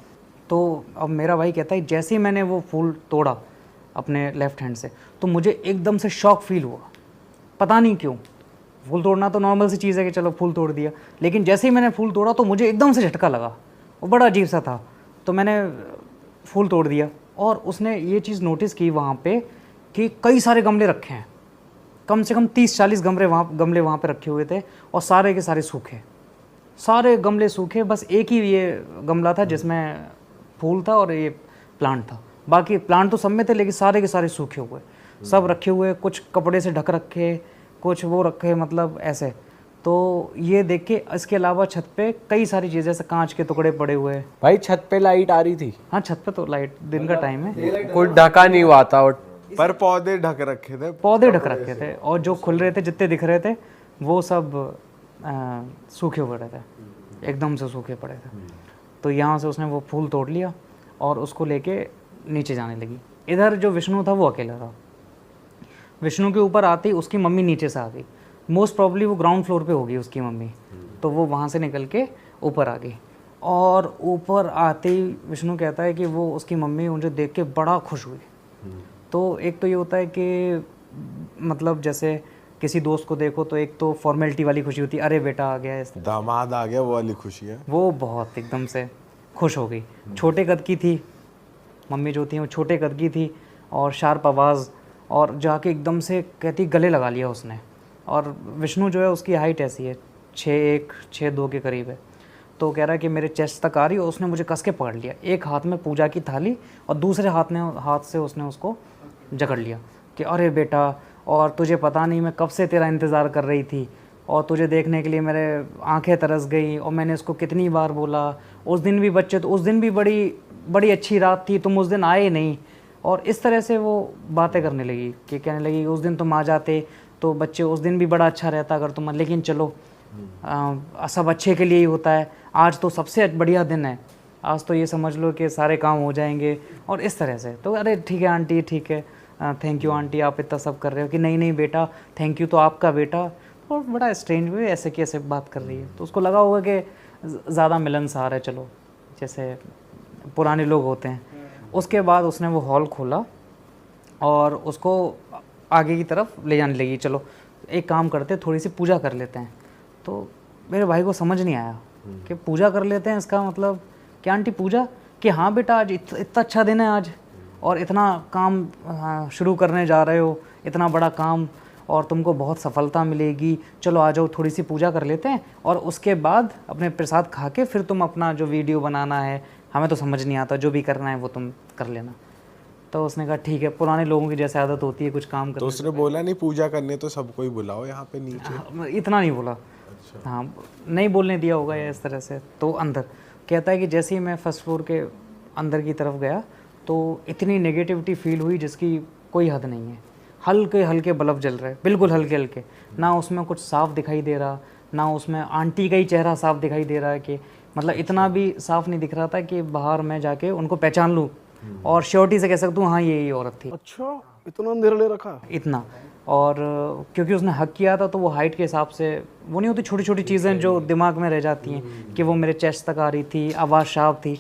तो अब मेरा भाई कहता है जैसे ही मैंने वो फूल तोड़ा अपने लेफ्ट हैंड से, तो मुझे एकदम से शॉक फील हुआ, पता नहीं क्यों। फूल तोड़ना तो नॉर्मल सी चीज़ है कि चलो फूल तोड़ दिया, लेकिन जैसे ही मैंने फूल तोड़ा तो मुझे एकदम से झटका लगा, वो बड़ा अजीब सा था। तो मैंने फूल तोड़ दिया, और उसने ये चीज़ नोटिस की वहाँ पे कि कई सारे गमले रखे हैं, कम से कम 30-40 गमले वहाँ पे रखे हुए थे, और सारे के सारे सूखे, सारे गमले सूखे, बस एक ही ये गमला था जिसमें फूल था और ये प्लांट था। बाकी प्लांट तो सब में थे, लेकिन सारे के सारे सूखे हुए सब रखे हुए, कुछ कपड़े से ढक रखे, कुछ वो रखे, मतलब ऐसे। तो ये देख के इसके अलावा छत पे कई सारी चीज़ें, जैसे कांच के टुकड़े पड़े हुए। भाई छत पे लाइट आ रही थी? हाँ छत पे तो लाइट, दिन का टाइम है, कोई ढका नहीं हुआ था, और पर पौधे ढक रखे थे, पौधे ढक रखे थे, और जो खुल रहे थे जितने दिख रहे थे वो सब सूखे पड़े थे, एकदम से सूखे पड़े थे। तो यहाँ से उसने वो फूल तोड़ लिया और उसको लेके नीचे जाने लगी। इधर जो विष्णु था वो अकेला था। विष्णु के ऊपर आती उसकी मम्मी नीचे से आ गई, मोस्ट प्रॉब्ली वो ग्राउंड फ्लोर पे होगी उसकी मम्मी, तो वो वहाँ से निकल के ऊपर आ गई। और ऊपर आते ही विष्णु कहता है कि वो उसकी मम्मी मुझे देख के बड़ा खुश हुई। तो एक तो ये होता है कि मतलब जैसे किसी दोस्त को देखो तो एक तो फॉर्मेलिटी वाली खुशी होती है, अरे बेटा आ गया, इस दामाद आ गया, वो वाली खुशी है। वो बहुत एकदम से खुश हो गई। छोटे कद की थी मम्मी जो थी, वो छोटे कद की थी और शार्प आवाज़, और जाके एकदम से कहती गले लगा लिया उसने। और विष्णु जो है उसकी हाइट ऐसी है 6'1", 6'2" के करीब है। तो कह रहा है कि मेरे चेस्ट तक आ रही, और उसने मुझे कस के पकड़ लिया, एक हाथ में पूजा की थाली और दूसरे हाथ से उसने उसको जकड़ लिया कि अरे बेटा, और तुझे पता नहीं मैं कब से तेरा इंतज़ार कर रही थी, और तुझे देखने के लिए मेरे आंखें तरस गई, और मैंने इसको कितनी बार बोला। उस दिन भी बच्चे, तो उस दिन भी बड़ी अच्छी रात थी, तुम उस दिन आए नहीं। और इस तरह से वो बातें करने लगी कि कहने लगी उस दिन तुम आ जाते तो बच्चे, उस दिन भी बड़ा अच्छा रहता अगर तुम, लेकिन चलो सब अच्छे के लिए ही होता है, आज तो सबसे बढ़िया दिन है, आज तो ये समझ लो कि सारे काम हो जाएंगे। और इस तरह से तो अरे ठीक है आंटी, ठीक है, थैंक यू आंटी, आप इतना सब कर रहे हो, कि नहीं नहीं बेटा थैंक यू तो आपका बेटा। और बड़ा स्ट्रेंज भी ऐसे कैसे बात कर रही है। तो उसको लगा होगा कि ज़्यादा मिलनसार है, चलो जैसे पुराने लोग होते हैं। उसके बाद उसने वो हॉल खोला और उसको आगे की तरफ ले जाने लगी, चलो एक काम करते, थोड़ी सी पूजा कर लेते हैं। तो मेरे भाई को समझ नहीं आया कि पूजा कर लेते हैं, इसका मतलब क्या आंटी पूजा? कि हाँ बेटा आज इतना अच्छा दिन है आज, और इतना काम शुरू करने जा रहे हो, इतना बड़ा काम, और तुमको बहुत सफलता मिलेगी, चलो आ जाओ थोड़ी सी पूजा कर लेते हैं और उसके बाद अपने प्रसाद खा के फिर तुम अपना जो वीडियो बनाना है, हमें तो समझ नहीं आता, जो भी करना है वो तुम कर लेना। तो उसने कहा ठीक है, पुराने लोगों की जैसे आदत होती है कुछ काम तो करने उसने बोला नहीं पूजा करनी है तो सबको ही बुलाओ यहाँ पे नीचे? इतना नहीं बोला। हाँ, नहीं बोलने दिया होगा या इस तरह से। तो अंदर कहता है कि जैसे ही मैं फर्स्ट फ्लोर के अंदर की तरफ गया तो इतनी नेगेटिविटी फील हुई जिसकी कोई हद नहीं है। हल्के हल्के बल्ब जल रहे, बिल्कुल हल्के हल्के, ना उसमें कुछ साफ दिखाई दे रहा, ना उसमें आंटी का ही चेहरा साफ दिखाई दे रहा है कि मतलब इतना भी साफ नहीं दिख रहा था कि बाहर मैं जाके उनको पहचान लूँ और श्योरिटी से कह सकता हूँ हाँ यही औरत थी। अच्छा, इतना अंधेरा ले रखा? इतना। और क्योंकि उसने हक किया था तो वो हाइट के हिसाब से, वो नहीं होती छोटी छोटी चीज़ें जो दिमाग में रह जाती हैं कि वो मेरे चेस्ट तक आ रही थी, आवाज़ शार्प थी।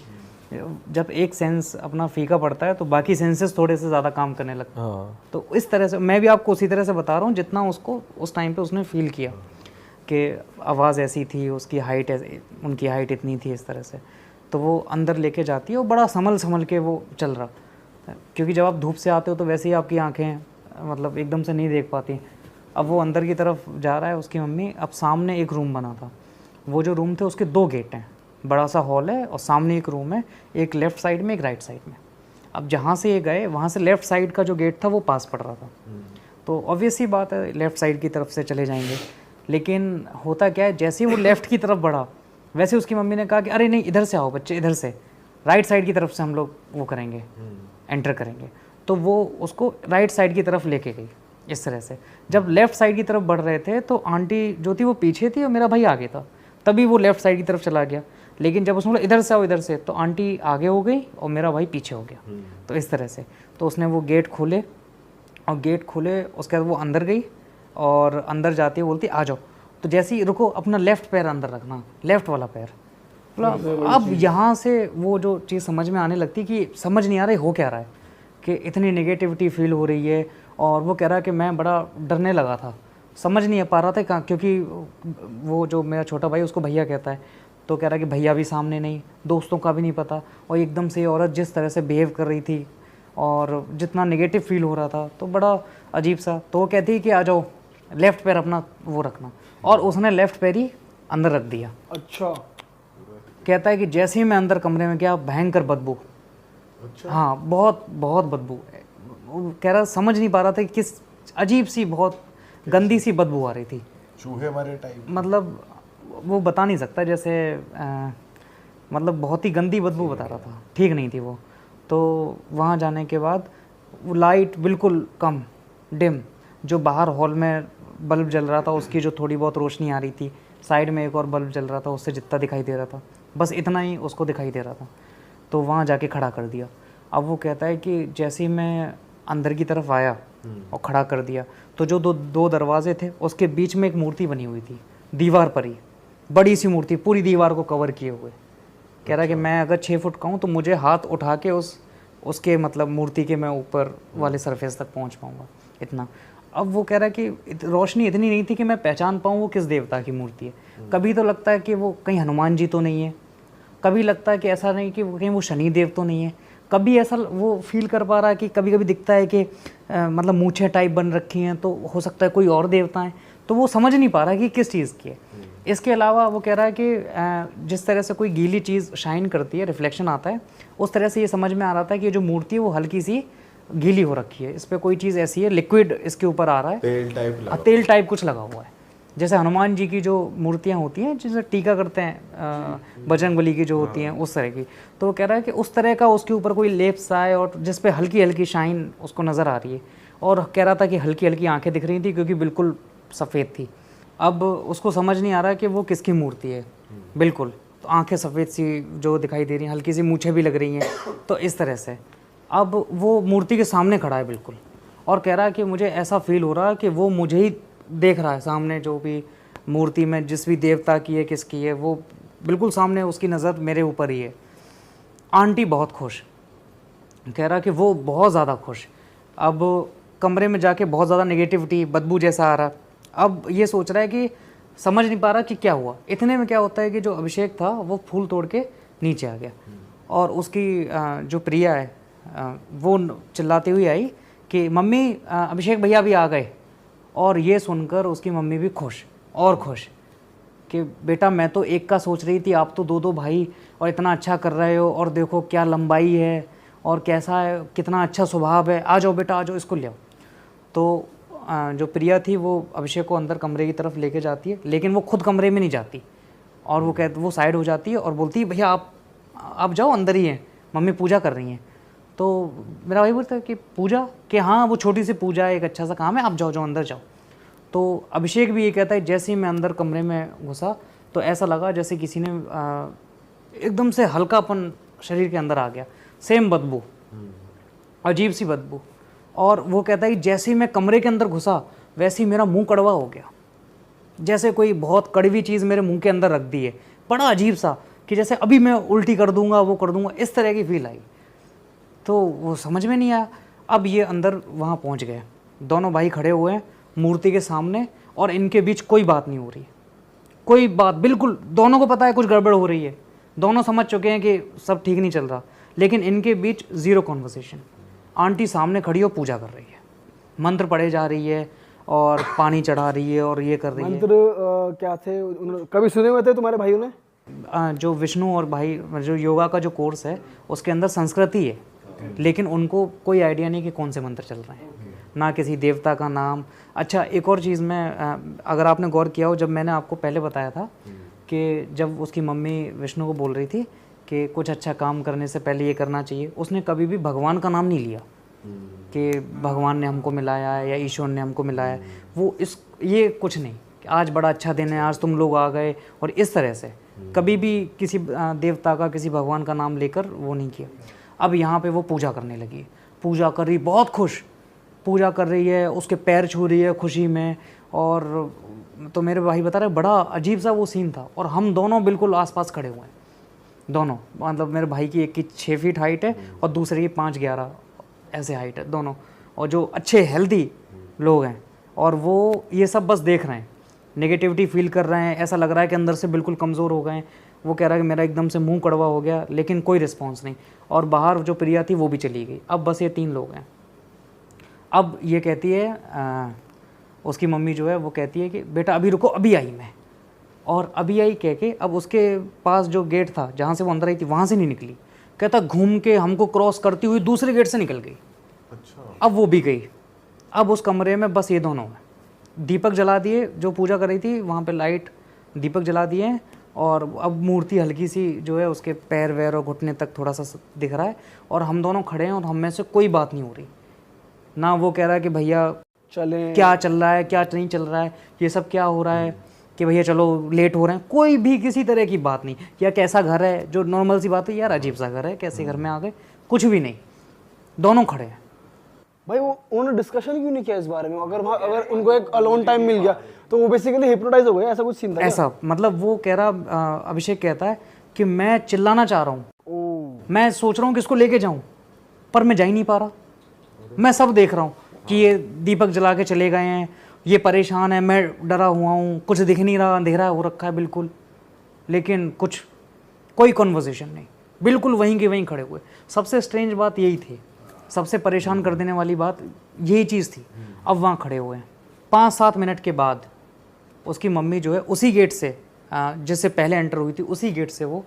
जब एक सेंस अपना फीका पड़ता है तो बाकी सेंसेस थोड़े से ज़्यादा काम करने लगते हैं। हाँ। तो इस तरह से मैं भी आपको उसी तरह से बता रहा हूँ जितना उसको उस टाइम पे उसने फील किया कि आवाज़ ऐसी थी, उसकी हाइट उनकी हाइट इतनी थी, इस तरह से। तो वो अंदर लेके जाती है और बड़ा संभल के वो चल रहा, क्योंकि जब आप धूप से आते हो तो वैसे ही आपकी आंखें मतलब एकदम से नहीं देख पाती। अब वो अंदर की तरफ जा रहा है उसकी मम्मी। अब सामने एक रूम बना था, वो जो रूम थे उसके 2 गेट हैं, बड़ा सा हॉल है और सामने एक रूम है, एक लेफ़्ट साइड में एक राइट साइड में। अब जहाँ से ये गए वहाँ से लेफ़्ट साइड का जो गेट था वो पास पड़ रहा था, तो ऑब्वियस ही बात है लेफ़्ट साइड की तरफ से चले जाएंगे। लेकिन होता क्या है, जैसे ही वो लेफ़्ट की तरफ बढ़ा वैसे उसकी मम्मी ने कहा कि अरे नहीं इधर से आओ बच्चे, इधर से राइट साइड की तरफ से हम लोग वो करेंगे, एंटर करेंगे। तो वो उसको राइट साइड की तरफ लेके गई इस तरह से। जब लेफ़्ट साइड की तरफ बढ़ रहे थे तो आंटी जो थी वो पीछे थी और मेरा भाई आगे था, तभी वो लेफ़्ट साइड की तरफ चला गया। लेकिन जब उसने बोला इधर से आओ इधर से, तो आंटी आगे हो गई और मेरा भाई पीछे हो गया। तो इस तरह से तो उसने वो गेट खोले और गेट खोले उसके बाद वो अंदर गई और अंदर जाती है बोलती आ जाओ। तो जैसे ही रुको, अपना लेफ़्ट पैर अंदर रखना, लेफ़्ट वाला पैर। अब यहाँ से वो जो चीज़ समझ में आने लगती कि समझ नहीं आ रही हो क्या रहा है, कि इतनी नेगेटिविटी फील हो रही है। और वो कह रहा है कि मैं बड़ा डरने लगा था, समझ नहीं पा रहा था कहाँ, क्योंकि वो जो मेरा छोटा भाई उसको भैया कहता है, तो कह रहा है कि भैया भी सामने नहीं, दोस्तों का भी नहीं पता, और एकदम से ये औरत जिस तरह से बिहेव कर रही थी और जितना नेगेटिव फील हो रहा था तो बड़ा अजीब सा। तो वो कहती है कि आ जाओ लेफ़्ट पैर अपना वो रखना, और उसने लेफ़्ट पैर ही अंदर रख दिया। अच्छा। कहता है कि जैसे ही मैं अंदर कमरे में गया भयंकर बदबू। अच्छा। हाँ, बहुत बहुत बदबू। वो कह रहा समझ नहीं पा रहा था कि किस अजीब सी बहुत गंदी सी बदबू आ रही थी, चूहे मरे टाइप, मतलब वो बता नहीं सकता, जैसे मतलब बहुत ही गंदी बदबू बता रहा था, ठीक नहीं थी वो। तो वहाँ जाने के बाद वो लाइट बिल्कुल कम, डिम, जो बाहर हॉल में बल्ब जल रहा था उसकी जो थोड़ी बहुत रोशनी आ रही थी, साइड में एक और बल्ब जल रहा था उससे जितना दिखाई दे रहा था बस इतना ही उसको दिखाई दे रहा था। तो वहाँ जाके खड़ा कर दिया। अब वो कहता है कि जैसे ही मैं अंदर की तरफ आया और खड़ा कर दिया तो जो दो दरवाजे थे उसके बीच में एक मूर्ति बनी हुई थी, दीवार पर ही बड़ी सी मूर्ति, पूरी दीवार को कवर किए हुए। कह रहा है कि मैं अगर 6 फुट का हूँ तो मुझे हाथ उठा के उसके मतलब मूर्ति के मैं ऊपर वाले सरफेस तक पहुँच पाऊँगा, इतना। अब वो कह रहा है कि रोशनी इतनी नहीं थी कि मैं पहचान पाऊँ वो किस देवता की मूर्ति है। कभी तो लगता है कि वो कहीं हनुमान जी तो नहीं है, कभी लगता है कि ऐसा नहीं कि कहीं वो शनि देव तो नहीं है, कभी ऐसा वो फील कर पा रहा है कि कभी कभी दिखता है कि मतलब मूछें टाइप बन रखी हैं तो हो सकता है कोई और देवता है। तो वो समझ नहीं पा रहा है कि किस चीज़ की है। इसके अलावा वो कह रहा है कि जिस तरह से कोई गीली चीज़ शाइन करती है, रिफ्लेक्शन आता है, उस तरह से ये समझ में आ रहा था कि ये जो मूर्ति है वो हल्की सी गीली हो रखी है, इस पर कोई चीज़ ऐसी है, लिक्विड इसके ऊपर आ रहा है, तेल टाइप लगा, तेल टाइप कुछ लगा हुआ है। जैसे हनुमान जी की जो मूर्तियाँ होती हैं जैसे टीका करते हैं बजरंगबली की जो होती हैं उस तरह की। तो वो कह रहा है कि उस तरह का उसके ऊपर कोई लेप सा है और जिस पे हल्की हल्की शाइन उसको नज़र आ रही है। और कह रहा था कि हल्की हल्की आंखें दिख रही थी क्योंकि बिल्कुल सफ़ेद थी। अब उसको समझ नहीं आ रहा कि वो किसकी मूर्ति है, बिल्कुल तो आंखें सफ़ेद सी जो दिखाई दे रही हैं, हल्की सी मूछें भी लग रही हैं, तो इस तरह से। अब वो मूर्ति के सामने खड़ा है बिल्कुल, और कह रहा है कि मुझे ऐसा फील हो रहा है कि वो मुझे ही देख रहा है सामने, जो भी मूर्ति में जिस भी देवता की है किसकी है वो बिल्कुल सामने, उसकी नज़र मेरे ऊपर ही है। आंटी बहुत खुश, कह रहा कि वो बहुत ज़्यादा खुश। अब कमरे में जाके बहुत ज़्यादा नेगेटिविटी बदबू जैसा आ रहा। अब ये सोच रहा है कि समझ नहीं पा रहा कि क्या हुआ। इतने में क्या होता है कि जो अभिषेक था वो फूल तोड़ के नीचे आ गया और उसकी जो प्रिया है वो चिल्लाती हुई आई कि मम्मी अभिषेक भैया भी आ गए। और ये सुनकर उसकी मम्मी भी खुश और खुश कि बेटा मैं तो एक का सोच रही थी, आप तो दो दो भाई और इतना अच्छा कर रहे हो, और देखो क्या लंबाई है और कैसा है, कितना अच्छा स्वभाव है, आ जाओ बेटा आ जाओ, इसको ले आओ। तो जो प्रिया थी वो अभिषेक को अंदर कमरे की तरफ लेके जाती है, लेकिन वो खुद कमरे में नहीं जाती, और वो साइड हो जाती है और बोलती है भैया आप जाओ, अंदर ही हैं, मम्मी पूजा कर रही हैं। तो मेरा भाई बोलता है कि पूजा, कि हाँ वो छोटी सी पूजा है, एक अच्छा सा काम है, आप जाओ अंदर जाओ। तो अभिषेक भी ये कहता है जैसे ही मैं अंदर कमरे में घुसा तो ऐसा लगा जैसे किसी ने एकदम से हल्कापन शरीर के अंदर आ गया, सेम बदबू, अजीब सी बदबू। और वो कहता है कि जैसे ही मैं कमरे के अंदर घुसा वैसे ही मेरा मुंह कड़वा हो गया, जैसे कोई बहुत कड़वी चीज़ मेरे मुंह के अंदर रख दी है, बड़ा अजीब सा, कि जैसे अभी मैं उल्टी कर दूंगा, वो कर दूंगा, इस तरह की फील आई। तो वो समझ में नहीं आया। अब ये अंदर वहाँ पहुँच गए, दोनों भाई खड़े हुए हैं मूर्ति के सामने, और इनके बीच कोई बात नहीं हो रही, कोई बात, बिल्कुल दोनों को पता है कुछ गड़बड़ हो रही है, दोनों समझ चुके हैं कि सब ठीक नहीं चल रहा, लेकिन इनके बीच ज़ीरो कॉन्वर्सेशन। आंटी सामने खड़ी हो पूजा कर रही है, मंत्र पढ़े जा रही है और पानी चढ़ा रही है और ये कर रही है। मंत्र क्या थे, कभी सुने हुए थे तुम्हारे भाइयों ने? जो विष्णु और भाई जो योगा का जो कोर्स है उसके अंदर संस्कृति है, लेकिन उनको कोई आइडिया नहीं कि कौन से मंत्र चल रहे हैं, ना किसी देवता का नाम। अच्छा एक और चीज़ में, अगर आपने गौर किया हो, जब मैंने आपको पहले बताया था कि जब उसकी मम्मी विष्णु को बोल रही थी कि कुछ अच्छा काम करने से पहले ये करना चाहिए, उसने कभी भी भगवान का नाम नहीं लिया कि भगवान ने हमको मिलाया है या ईश्वर ने हमको मिलाया है। वो ये कुछ नहीं कि आज बड़ा अच्छा दिन है, आज तुम लोग आ गए, और इस तरह से कभी भी किसी देवता का, किसी भगवान का नाम लेकर वो नहीं किया। अब यहाँ पे वो पूजा करने लगी, पूजा कर रही, बहुत खुश पूजा कर रही है, उसके पैर छू रही है खुशी में। और तो मेरे भाई बता रहे बड़ा अजीब सा वो सीन था, और हम दोनों बिल्कुल आसपास खड़े हुए हैं, दोनों, मतलब मेरे भाई की एक की 6 फीट हाइट है और दूसरे की 5'11" ऐसे हाइट है दोनों, और जो अच्छे हेल्दी लोग हैं, और वो ये सब बस देख रहे हैं, नेगेटिविटी फील कर रहे हैं, ऐसा लग रहा है कि अंदर से बिल्कुल कमज़ोर हो गए हैं। वो कह रहा है कि मेरा एकदम से मुंह कड़वा हो गया, लेकिन कोई रिस्पॉन्स नहीं। और बाहर जो प्रिया थी वो भी चली गई। अब बस ये 3 लोग हैं। अब ये कहती है उसकी मम्मी जो है वो कहती है कि बेटा अभी रुको, अभी आई मैं, और अभी आई कह के अब उसके पास जो गेट था जहाँ से वो अंदर आई थी वहाँ से नहीं निकली, कहता घूम के हमको क्रॉस करती हुई दूसरे गेट से निकल गई। अच्छा। अब वो भी गई। अब उस कमरे में बस ये दोनों हैं, दीपक जला दिए, जो पूजा कर रही थी वहाँ पे लाइट दीपक जला दिए, और अब मूर्ति हल्की सी जो है उसके पैर वैर और घुटने तक थोड़ा सा दिख रहा है, और हम दोनों खड़े हैं और हम में से कोई बात नहीं हो रही। ना वो कह रहा है कि भैया चलें, क्या चल रहा है, क्या नहीं चल रहा है, ये सब क्या हो रहा है, कि भैया चलो लेट हो रहे हैं, कोई भी किसी तरह की बात नहीं। या कैसा घर है, जो नॉर्मल सी बात है, यार अजीब सा घर है, कैसे घर में आ गए, कुछ भी नहीं, दोनों खड़े हैं। भाई वो उन्होंने डिस्कशन क्यों नहीं किया इस बारे में? अगर उनको एक अलोन टाइम मिल गया तो वो बेसिकली हिप्नोटाइज हो गए, ऐसा कुछ सीन था क्या? ऐसा मतलब वो कह रहा, अभिषेक कहता है कि मैं चिल्लाना चाह रहा हूँ, मैं सोच रहा हूँ किसको लेके जाऊँ, पर मैं जा ही नहीं पा रहा। मैं सब देख रहा हूँ कि ये दीपक जला के चले गए हैं, ये परेशान है, मैं डरा हुआ हूँ, कुछ दिख नहीं रहा, अंधेरा हो रखा है बिल्कुल, लेकिन कोई कॉन्वर्सेशन नहीं, बिल्कुल वहीं के वहीं खड़े हुए। सबसे स्ट्रेंज बात यही थी, सबसे परेशान कर देने वाली बात यही चीज़ थी। अब वहाँ खड़े हुए हैं। 5-7 मिनट के बाद उसकी मम्मी जो है उसी गेट से, जिससे पहले एंटर हुई थी, उसी गेट से वो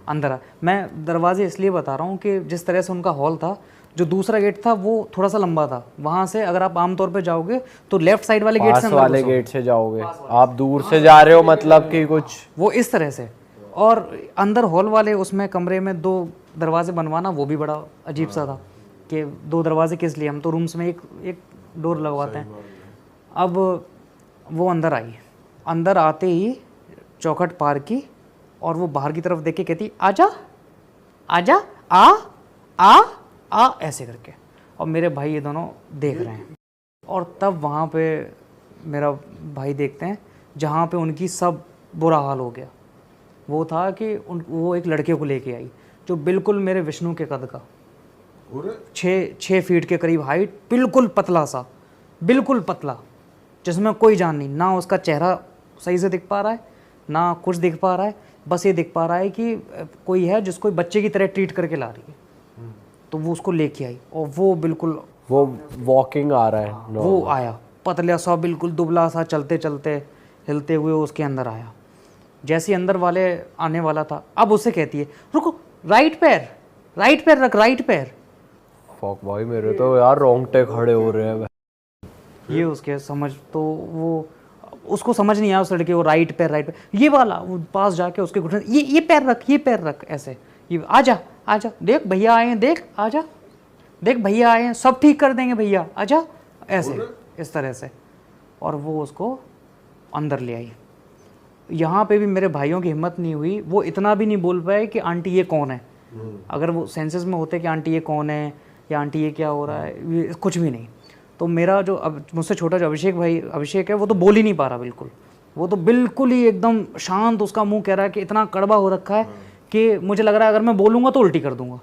अंदर आ। मैं दरवाजे इसलिए बता रहा हूँ कि जिस तरह से उनका हॉल था, जो दूसरा गेट था वो थोड़ा सा लंबा था, वहाँ से अगर आप आमतौर पे जाओगे तो लेफ्ट साइड वाले गेट से अंदर वाले घुसो। गेट से जाओगे, आप दूर से जा रहे हो, मतलब कि कुछ वो इस तरह से। और अंदर हॉल वाले उसमें कमरे में 2 दरवाजे बनवाना वो भी बड़ा अजीब सा था कि 2 दरवाजे किस लिए, हम तो रूम्स में एक डोर लगवाते हैं। अब वो अंदर आई, अंदर आते ही चौखट पार की और वो बाहर की तरफ देख के कहती आजा आजा, आ ऐसे करके, और मेरे भाई ये दोनों देख रहे हैं। और तब वहाँ पे मेरा भाई देखते हैं जहाँ पे उनकी सब बुरा हाल हो गया। वो था कि वो एक लड़के को लेके आई जो बिल्कुल मेरे विष्णु के कद का, 6 फीट के करीब हाइट, बिल्कुल पतला सा, बिल्कुल पतला, जिसमें कोई जान नहीं, ना उसका चेहरा सही से दिख पा रहा है, ना कुछ दिख पा रहा है, बस ये दिख पा रहा है कि कोई है जिसको बच्चे की तरह ट्रीट करके ला रही है। तो वो उसको लेके आई और वो बिल्कुल वो वॉकिंग आ रहा है, वो आया पतला सा बिल्कुल दुबला सा, चलते चलते हिलते हुए उसके अंदर आया। जैसे ही अंदर वाले आने वाला था, अब उससे कहती है रुको, राइट पैर रख, राइट पैर। फक भाई, मेरे तो यार रोंगटे खड़े हो रहे हैं। ये उसके समझ, तो वो उसको समझ नहीं आया उस लड़के को, राइट पैर ये वाला। वो पास जाके उसके घुटने, ये पैर रख ऐसे, ये आजा देख भैया आए हैं, देख भैया आए हैं, सब ठीक कर देंगे भैया, आजा, ऐसे इस तरह से। और वो उसको अंदर ले आई। यहाँ पे भी मेरे भाइयों की हिम्मत नहीं हुई, वो इतना भी नहीं बोल पाए कि आंटी ये कौन है। अगर वो सेंसेस में होते कि आंटी ये कौन है या आंटी ये क्या हो रहा है, ये कुछ भी नहीं। तो मेरा जो अब मुझसे छोटा जो अभिषेक है, वो तो बोल ही नहीं पा रहा बिल्कुल। वो तो बिल्कुल ही एकदम शांत, उसका मुंह कह रहा है कि इतना कड़वा हो रखा है कि मुझे लग रहा है अगर मैं बोलूँगा तो उल्टी कर दूंगा,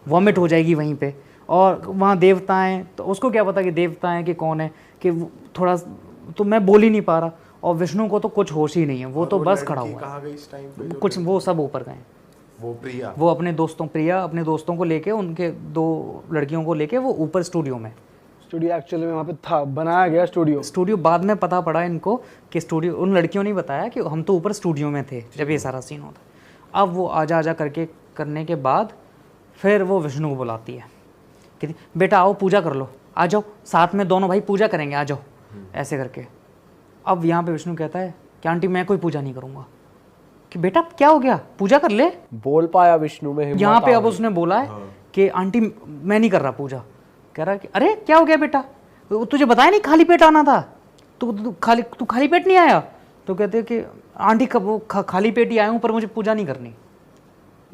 वॉमिट हो जाएगी वहीं पे। और वहाँ देवता हैं, तो उसको क्या पता कि देवता हैं कि कौन है, कि थोड़ा, तो मैं बोल ही नहीं पा रहा। और विष्णु को तो कुछ होश ही नहीं है, वो तो बस खड़ा हुआ कहाँ गई इस टाइम पे? कुछ, वो सब ऊपर गए। वो प्रिया, वो अपने दोस्तों को लेके, उनके 2 लड़कियों को लेके वो ऊपर स्टूडियो में। स्टूडियो एक्चुअली में वहाँ पे था, बनाया गया स्टूडियो। बाद में पता पड़ा इनको कि स्टूडियो, उन लड़कियों ने बताया कि हम तो ऊपर स्टूडियो में थे जब ये सारा सीन होता। अब वो आजा करने के बाद फिर वो विष्णु को बुलाती है कि बेटा आओ पूजा कर लो, आ जाओ साथ में दोनों भाई पूजा करेंगे, आ जाओ, ऐसे करके। अब यहाँ पे विष्णु कहता है कि आंटी मैं कोई पूजा नहीं करूँगा। कि बेटा क्या हो गया, पूजा कर ले। बोल पाया विष्णु में हिम्मत यहाँ पे आ अब गई। उसने बोला है कि आंटी मैं नहीं कर रहा पूजा। कह रहा है कि अरे क्या हो गया बेटा, तुझे बताया नहीं खाली पेट आना था, तू खाली पेट नहीं आया। तो कहते हैं कि आंटी कब वो खाली पेट ही आया हूँ, पर मुझे पूजा नहीं करनी।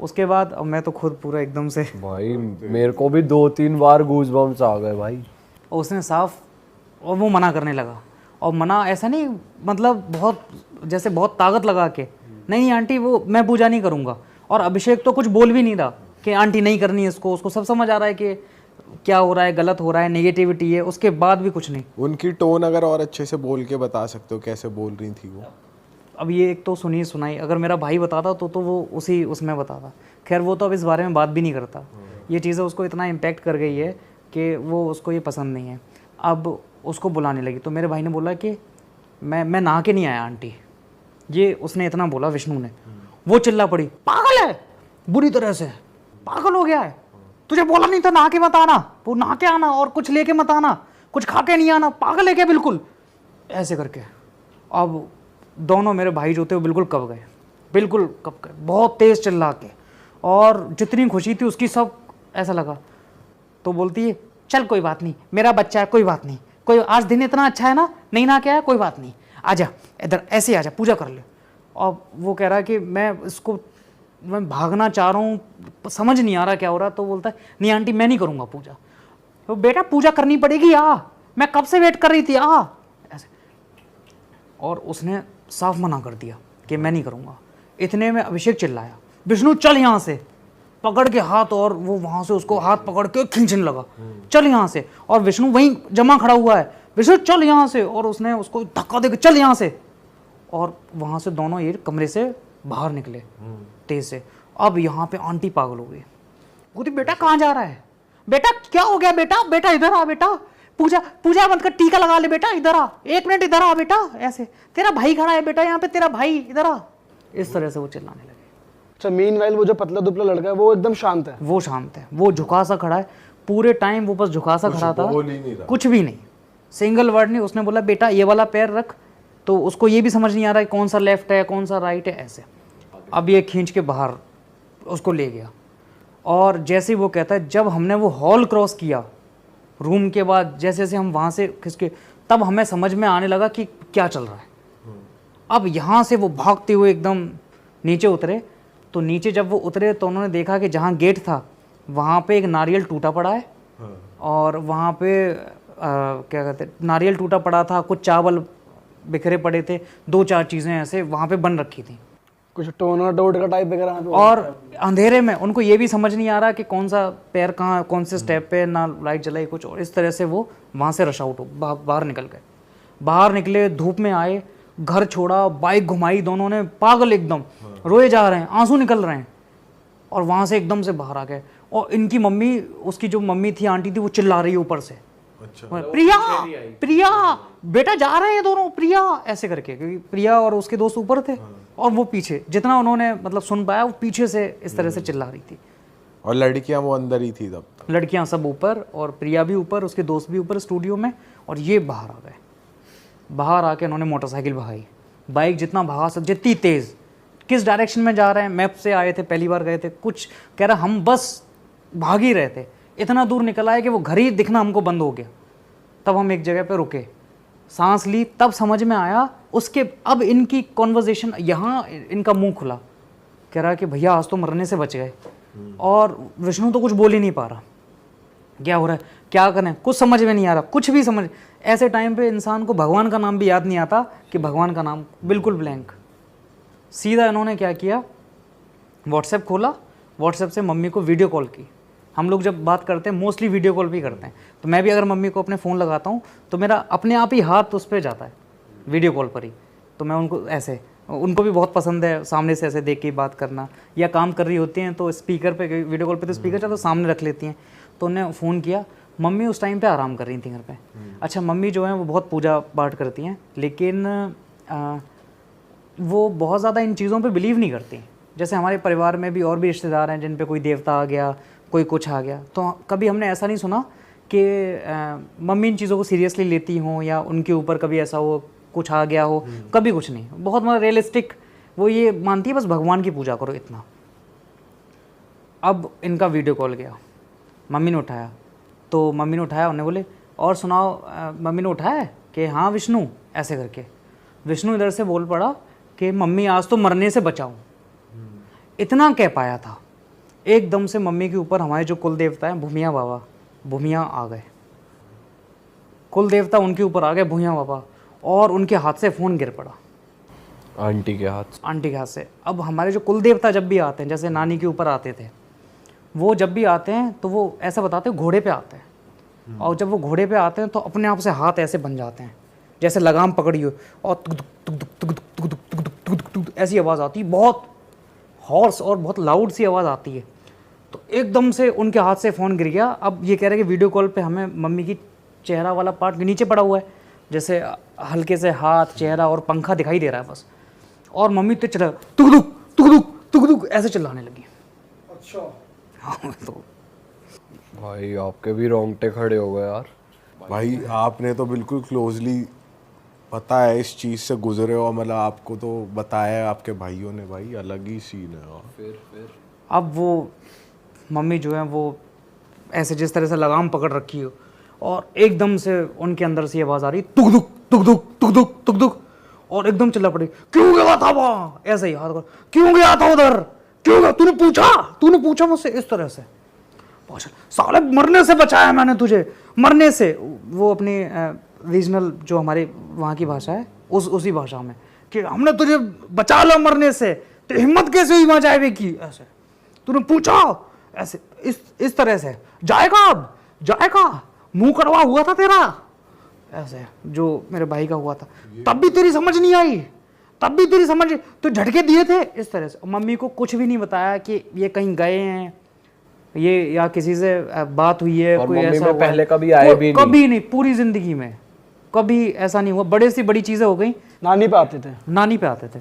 उसके बाद अब मैं तो खुद पूरा एकदम से, भाई मेरे को भी 2-3 बार गूज़बम्प्स आ गए भाई। उसने साफ, और वो मना करने लगा। और मना ऐसा नहीं, मतलब बहुत जैसे बहुत ताकत लगा के, नहीं आंटी वो मैं पूजा नहीं करूँगा। और अभिषेक तो कुछ बोल भी नहीं रहा कि आंटी नहीं करनी है इसको, उसको सब समझ आ रहा है कि क्या हो रहा है, गलत हो रहा है, नेगेटिविटी है। उसके बाद भी कुछ नहीं। उनकी टोन अगर और अच्छे से बोल के बता सकते हो कैसे बोल रही थी वो? अब ये एक तो सुनाई, अगर मेरा भाई बताता तो वो उसी उसमें बताता। खैर वो तो अब इस बारे में बात भी नहीं करता। ये चीज़ें उसको इतना इम्पेक्ट कर गई है कि वो, उसको ये पसंद नहीं है। अब उसको बुलाने लगी तो मेरे भाई ने बोला कि मैं नहा के नहीं आया आंटी, ये उसने इतना बोला विष्णु ने। वो चिल्ला पड़ी, पागल है, बुरी तरह से पागल हो गया है, तुझे बोला नहीं था नहा के मत आना, वो नहा के आना और कुछ लेके मत आना, कुछ खा के नहीं आना, पागल है क्या बिल्कुल, ऐसे करके। अब दोनों मेरे भाई जो थे वो बिल्कुल कब गए, बहुत तेज चिल्ला के। और जितनी खुशी थी उसकी सब ऐसा लगा। तो बोलती है चल कोई बात नहीं, मेरा बच्चा है, कोई बात नहीं, कोई आज दिन इतना अच्छा है ना, नहीं ना क्या है, कोई बात नहीं, आजा इधर, ऐसे आजा पूजा कर ले। और वो कह रहा है कि मैं भागना चाह रहा हूँ, समझ नहीं आ रहा क्या हो रहा। तो बोलता है नहीं आंटी मैं नहीं करूँगा पूजा। तो बेटा पूजा करनी पड़ेगी, आ, मैं कब से वेट कर रही थी, आ, ऐसे। और उसने साफ मना कर दिया कि मैं नहीं करूँगा। इतने में अभिषेक चिल्लाया, विष्णु चल यहाँ से, पकड़ के हाथ, और वो वहाँ से उसको हाथ पकड़ के खींचने लगा, चल यहाँ से। और विष्णु वहीं जमा खड़ा हुआ है, विष्णु चल यहाँ से, और उसने उसको धक्का देकर चल यहाँ से। और वहाँ से दोनों ये कमरे से बाहर निकले तेज से। अब यहाँ पे आंटी पागल हो गई, बोलती बेटा कहाँ जा रहा है, बेटा क्या हो गया, बेटा इधर आ, बेटा पूजा मत कर, टीका लगा ले बेटा, इधर आ, 1 मिनट इधर आ बेटा, ऐसे तेरा भाई खड़ा है बेटा यहाँ पे, तेरा भाई इधर आ। इस तरह से वो चिल्लाने लगे। अच्छा, मीनवाइल वो जो पतला दुबला लड़का है वो एकदम शांत है? वो शांत है, वो झुका सा खड़ा है पूरे टाइम, वो बस झुका सा खड़ा था, कुछ भी नहीं, सिंगल वर्ड नहीं। उसने बोला बेटा ये वाला पैर रख, तो उसको ये भी समझ नहीं आ रहा है कौन सा लेफ्ट है कौन सा राइट है, ऐसे। अब ये खींच के बाहर उसको ले गया। और जैसे ही वो कहता है, जब हमने वो हॉल क्रॉस किया रूम के बाद, जैसे जैसे हम वहाँ से खिसके, तब हमें समझ में आने लगा कि क्या चल रहा है। अब यहाँ से वो भागते हुए एकदम नीचे उतरे। तो नीचे जब वो उतरे तो उन्होंने देखा कि जहाँ गेट था वहाँ पे एक नारियल टूटा पड़ा है, और वहाँ पे क्या कहते हैं, नारियल टूटा पड़ा था, कुछ चावल बिखरे पड़े थे, 2-4 चीज़ें ऐसे वहाँ पे बन रखी थी, कुछ टोना डोट का टाइप वगैरह। और अंधेरे में उनको ये भी समझ नहीं आ रहा कि कौन सा पैर कहाँ, कौन से स्टेप पे, ना लाइट जलाई कुछ। और इस तरह से वो वहाँ से रश आउट हो, बाहर निकल गए। बाहर निकले, धूप में आए, घर छोड़ा, बाइक घुमाई, दोनों ने पागल एकदम रोए जा रहे हैं, आंसू निकल रहे हैं। और वहाँ से एकदम से बाहर आ गए। और इनकी मम्मी, उसकी जो मम्मी थी, आंटी थी, वो चिल्ला रही है ऊपर से अच्छा प्रिया प्रिया बेटा जा रहे हैं दोनों, प्रिया ऐसे करके, क्योंकि प्रिया और उसके दोस्त ऊपर थे और वो पीछे, जितना उन्होंने मतलब सुन पाया वो पीछे से इस तरह से चिल्ला रही थी। और लड़कियां वो अंदर ही थी तब तक? लड़कियां सब ऊपर और प्रिया भी ऊपर, उसके दोस्त भी ऊपर स्टूडियो में, और ये बाहर आ गए। बाहर आके उन्होंने मोटरसाइकिल भगाई, बाइक जितना भगा सकते जितनी तेज़, किस डायरेक्शन में जा रहे हैं, मैप से आए थे, पहली बार गए थे, कुछ कह रहा हम बस भाग ही रहे थे, इतना दूर निकल आए कि वो घर ही दिखना हमको बंद हो गया। तब हम एक जगह पे रुके, सांस ली, तब समझ में आया उसके, अब इनकी कॉन्वर्जेशन, यहाँ इनका मुंह खुला, कह रहा कि भैया आज तो मरने से बच गए। और विष्णु तो कुछ बोल ही नहीं पा रहा, क्या हो रहा है, क्या करें, कुछ समझ में नहीं आ रहा, कुछ भी समझ। ऐसे टाइम पे इंसान को भगवान का नाम भी याद नहीं आता कि भगवान का नाम, बिल्कुल ब्लैंक। सीधा इन्होंने क्या किया, व्हाट्सएप खोला, व्हाट्सएप से मम्मी को वीडियो कॉल की। हम लोग जब बात करते हैं मोस्टली वीडियो कॉल भी करते हैं, तो मैं भी अगर मम्मी को अपने फ़ोन लगाता हूँ तो मेरा अपने आप ही हाथ उस पर जाता है वीडियो कॉल पर ही। तो मैं उनको ऐसे, उनको भी बहुत पसंद है सामने से ऐसे देख के बात करना, या काम कर रही होती हैं तो स्पीकर पे, वीडियो कॉल पे तो स्पीकर चलो सामने रख लेती हैं। तो उन्हें फ़ोन किया, मम्मी उस टाइम पे आराम कर रही थी घर पे। अच्छा, मम्मी जो है वो बहुत पूजा पाठ करती हैं, लेकिन वो बहुत ज़्यादा इन चीज़ों पे बिलीव नहीं करती। जैसे हमारे परिवार में भी और भी रिश्तेदार हैं जिन पे कोई देवता आ गया, कोई कुछ आ गया, तो कभी हमने ऐसा नहीं सुना कि मम्मी इन चीज़ों को सीरियसली लेती हों या उनके ऊपर कभी ऐसा हो कुछ आ गया हो, कभी कुछ नहीं। बहुत मतलब रियलिस्टिक वो ये मानती है, बस भगवान की पूजा करो, इतना। अब इनका वीडियो कॉल गया, मम्मी ने उठाया, तो मम्मी ने उठाया, उन्हें बोले और सुनाओ, मम्मी ने उठाया कि हाँ विष्णु, ऐसे करके। विष्णु इधर से बोल पड़ा कि मम्मी आज तो मरने से बचाऊं। इतना कह पाया था, एकदम से मम्मी के ऊपर हमारे जो कुल देवता हैं भूमिया बाबा, भूमिया आ गए, कुल देवता उनके ऊपर आ गए भूमिया बाबा, और उनके हाथ से फ़ोन गिर पड़ा, आंटी के हाथ, आंटी के हाथ से। अब हमारे जो कुल देवता जब भी आते हैं, जैसे नानी के ऊपर आते थे, वो जब भी आते हैं तो वो ऐसा बताते हैं घोड़े पे आते हैं, और जब वो घोड़े पे आते हैं तो अपने आप से हाथ ऐसे बन जाते हैं जैसे लगाम पकड़ी हो, और तुक तुक तुक तुक तुक तुक तुक तुक तुक तुक तुक ऐसी आवाज़ आती है, बहुत हॉर्स और बहुत लाउड सी आवाज़ आती है। तो एकदम से उनके हाथ से फ़ोन गिर गया। अब ये कह रहे कि वीडियो कॉल पे हमें मम्मी की चेहरा वाला पार्ट नीचे पड़ा हुआ है, जैसे हल्के से हाथ, चेहरा और पंखा दिखाई दे रहा है बस, और मम्मी तो चला तुक तुक तुक तुक तुक तुक ऐसे चिल्लाने लगी। अच्छा, हाँ, तो भाई आपके भी रोंगटे खड़े हो गए यार। भाई आपने तो बिल्कुल क्लोजली पता है इस चीज़ से गुजरे हो, मतलब आपको तो बताया है आपके भाइयों ने, भाई अलग ही सीन है यार। फिर अब वो मम्मी जो है वो ऐसे जिस तरह से लगाम पकड़ रखी हो, और एकदम से उनके अंदर से आवाज़ आ रही तुक दुक तुक दुक तुक दुक तुक दुक, और एकदम चिल्ला पड़ी क्यों गया था वहाँ, ऐसे ही हाथ कर, क्यों गया था उधर, क्यों गया, तूने पूछा मुझसे, इस तरह से। साले मरने से बचाया मैंने तुझे, मरने से। वो अपनी रीजनल जो हमारे वहाँ की भाषा है उसी भाषा में, कि हमने तुझे बचा ला मरने से, तो हिम्मत कैसे हुई वहाँ जाए की, ऐसे तूने पूछा, ऐसे इस तरह से। जाएगा, अब जाएगा, मुंह करवा हुआ था तेरा, ऐसे जो मेरे भाई का हुआ था, तब भी तेरी समझ नहीं आई, तब भी तेरी समझ, तो झटके दिए थे, इस तरह से। मम्मी को कुछ भी नहीं बताया कि ये कहीं गए हैं, ये या किसी से बात हुई है, और कोई मम्मी ऐसा में हुआ पहले है। कभी आए भी नहीं, कभी नहीं, पूरी जिंदगी में कभी ऐसा नहीं हुआ। बड़े से बड़ी चीजें हो गई, नानी पे आते थे, नानी पे आते थे